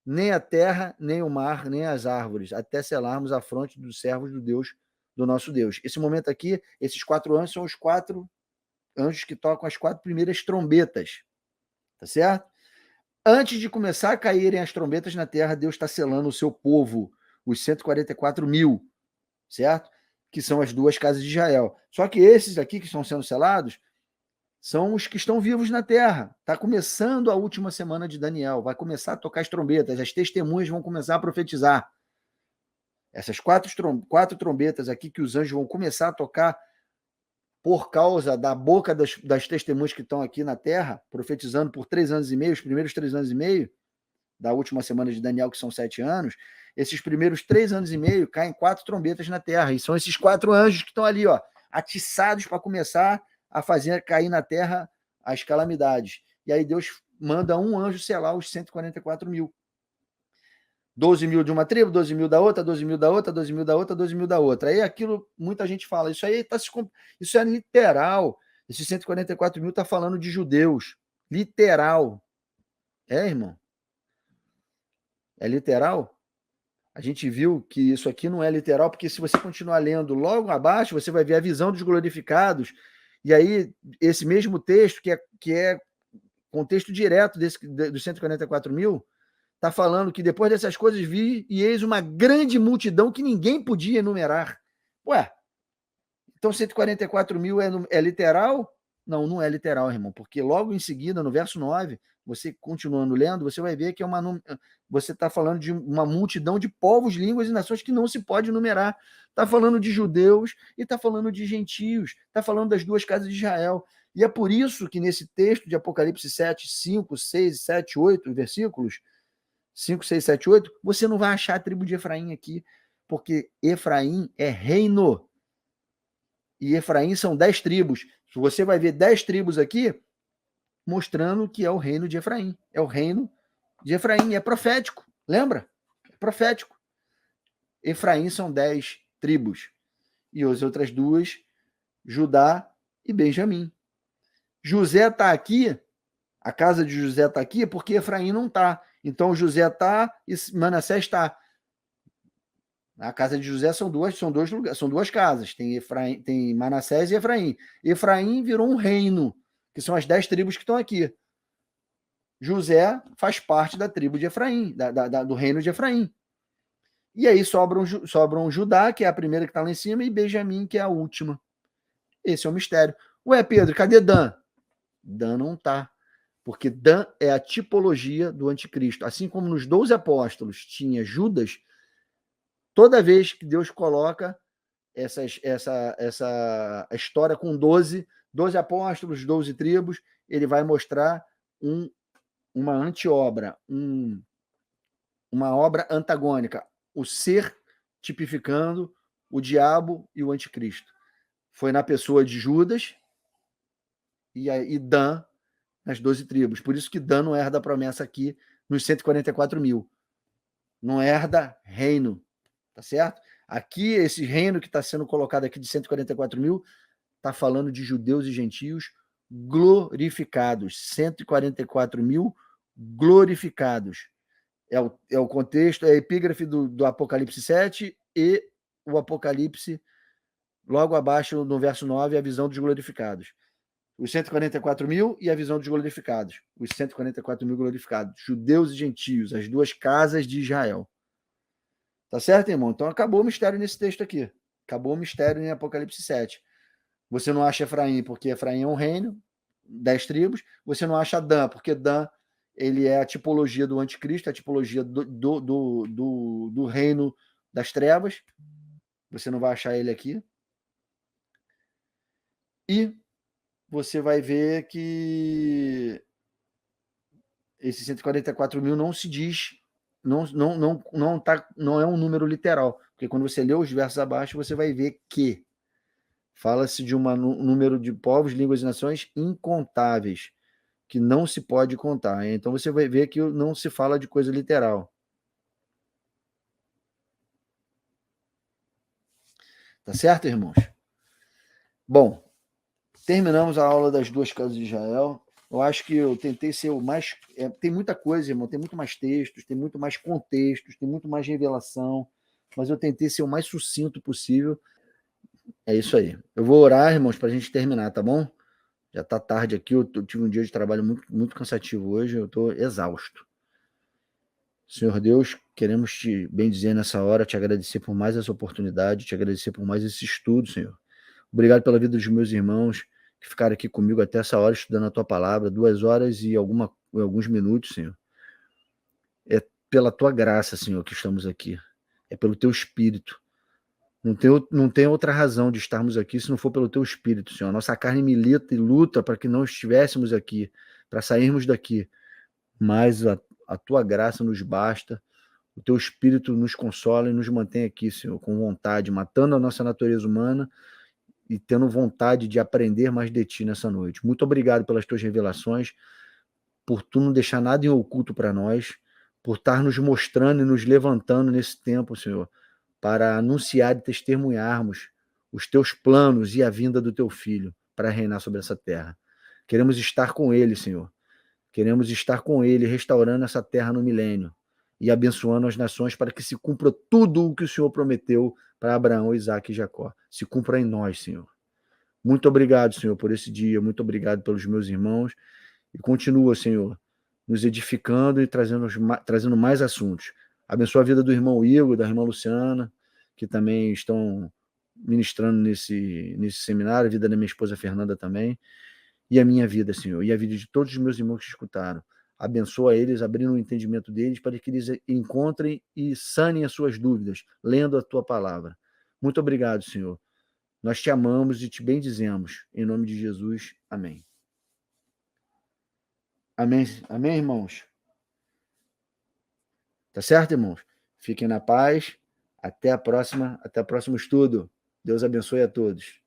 nem a terra, nem o mar, nem as árvores, até selarmos a fronte dos servos do nosso Deus. Esse momento aqui, esses 4 anjos são os 4 anjos que tocam as 4 primeiras trombetas, tá certo? Antes de começar a caírem as trombetas na terra, Deus está selando o seu povo, os 144 mil, certo? Que são as 2 casas de Israel. Só que esses aqui que estão sendo selados são os que estão vivos na terra. Está começando a última semana de Daniel, vai começar a tocar as trombetas, as testemunhas vão começar a profetizar. Essas 4 trombetas aqui que os anjos vão começar a tocar por causa da boca das testemunhas que estão aqui na terra, profetizando por 3 anos e meio, os primeiros 3 anos e meio da última semana de Daniel, que são 7 anos, esses primeiros 3 anos e meio caem 4 trombetas na terra, e são esses 4 anjos que estão ali, ó, atiçados para começar a fazer cair na terra as calamidades. E aí Deus manda um anjo selar os 144 mil. 12 mil de uma tribo, 12 mil da outra, 12 mil da outra, 12 mil da outra, 12 mil da outra. Aí aquilo, muita gente fala, isso aí tá isso é literal. Esse 144 mil está falando de judeus. Literal. É, irmão? É literal? A gente viu que isso aqui não é literal, porque se você continuar lendo logo abaixo, você vai ver a visão dos glorificados, e aí esse mesmo texto, que é contexto direto dos 144 mil, está falando que depois dessas coisas vi e eis uma grande multidão que ninguém podia enumerar. Ué, então 144 mil é literal? Não, não é literal, irmão, porque logo em seguida, no verso 9, você continuando lendo, você vai ver que você está falando de uma multidão de povos, línguas e nações que não se pode enumerar. Está falando de judeus e está falando de gentios, está falando das 2 casas de Israel. E é por isso que nesse texto de Apocalipse 7, 5, 6, 7, 8 versículos, 5, 6, 7, 8, você não vai achar a tribo de Efraim aqui, porque Efraim é reino. E Efraim são 10 tribos. Você vai ver 10 tribos aqui, mostrando que é o reino de Efraim. É o reino de Efraim. É profético. Lembra? É profético. Efraim são 10 tribos. E as outras 2, Judá e Benjamim. José está aqui, a casa de José está aqui, porque Efraim não está. Então José está e Manassés está. A casa de José são dois lugares, são 2 casas. Tem Efraim, tem Manassés e Efraim. Efraim virou um reino, que são as 10 tribos que estão aqui. José faz parte da tribo de Efraim, do reino de Efraim. E aí sobram Judá, que é a primeira que está lá em cima, e Benjamim, que é a última. Esse é o mistério. Ué, Pedro, cadê Dan? Dan não está. Porque Dan é a tipologia do anticristo. Assim como nos 12 apóstolos tinha Judas, toda vez que Deus coloca essa história com 12 apóstolos, 12 tribos, ele vai mostrar uma anti-obra, uma obra antagônica, o ser tipificando o diabo e o anticristo. Foi na pessoa de Judas e Dan nas 12 tribos. Por isso que Dan não herda a promessa aqui nos 144 mil. Não herda reino, tá certo? Aqui, esse reino que está sendo colocado aqui de 144 mil, está falando de judeus e gentios glorificados. 144 mil glorificados. É o contexto, é a epígrafe do Apocalipse 7 e o Apocalipse, logo abaixo, no verso 9, a visão dos glorificados. Os 144 mil e a visão dos glorificados. Os 144 mil glorificados. Judeus e gentios, as 2 casas de Israel. Tá certo, irmão? Então acabou o mistério nesse texto aqui. Acabou o mistério em Apocalipse 7. Você não acha Efraim, porque Efraim é um reino, 10 tribos. Você não acha Dan, porque Dan ele é a tipologia do anticristo, a tipologia do reino das trevas. Você não vai achar ele aqui. E você vai ver que esse 144 mil não se diz, não é um número literal, porque quando você lê os versos abaixo, você vai ver que fala-se de um número de povos, línguas e nações incontáveis, que não se pode contar. Então você vai ver que não se fala de coisa literal. Tá certo, irmãos? Bom, terminamos a aula das duas casas de Israel. Eu acho que eu tentei ser o mais. Tem muita coisa, irmão, tem muito mais textos, tem muito mais contextos, tem muito mais revelação, mas eu tentei ser o mais sucinto possível. É isso aí. Eu vou orar, irmãos, para a gente terminar, tá bom? Já está tarde aqui, eu tive um dia de trabalho muito, muito cansativo hoje, eu estou exausto. Senhor Deus, queremos te bendizer nessa hora, te agradecer por mais essa oportunidade, te agradecer por mais esse estudo, Senhor. Obrigado pela vida dos meus irmãos que ficaram aqui comigo até essa hora estudando a tua palavra, 2 horas e alguns minutos, Senhor. É pela tua graça, Senhor, que estamos aqui. É pelo teu espírito. Não tem outra razão de estarmos aqui se não for pelo teu espírito, Senhor. Nossa carne milita e luta para que não estivéssemos aqui, para sairmos daqui. Mas a tua graça nos basta. O teu espírito nos consola e nos mantém aqui, Senhor, com vontade, matando a nossa natureza humana e tendo vontade de aprender mais de ti nessa noite. Muito obrigado pelas tuas revelações, por tu não deixar nada em oculto para nós, por estar nos mostrando e nos levantando nesse tempo, Senhor, para anunciar e testemunharmos os teus planos e a vinda do teu Filho para reinar sobre essa terra. Queremos estar com ele, Senhor. Queremos estar com ele, restaurando essa terra no milênio e abençoando as nações para que se cumpra tudo o que o Senhor prometeu para Abraão, Isaque e Jacó. Se cumpra em nós, Senhor. Muito obrigado, Senhor, por esse dia. Muito obrigado pelos meus irmãos. E continua, Senhor, nos edificando e trazendo mais assuntos. Abençoa a vida do irmão Igor, da irmã Luciana, que também estão ministrando nesse seminário, a vida da minha esposa Fernanda também, e a minha vida, Senhor, e a vida de todos os meus irmãos que escutaram. Abençoa eles, abrindo o entendimento deles, para que eles encontrem e sanem as suas dúvidas, lendo a tua palavra. Muito obrigado, Senhor. Nós te amamos e te bendizemos. Em nome de Jesus. Amém. Amém, amém, irmãos? Tá certo, irmãos? Fiquem na paz. Até a próxima, até o próximo estudo. Deus abençoe a todos.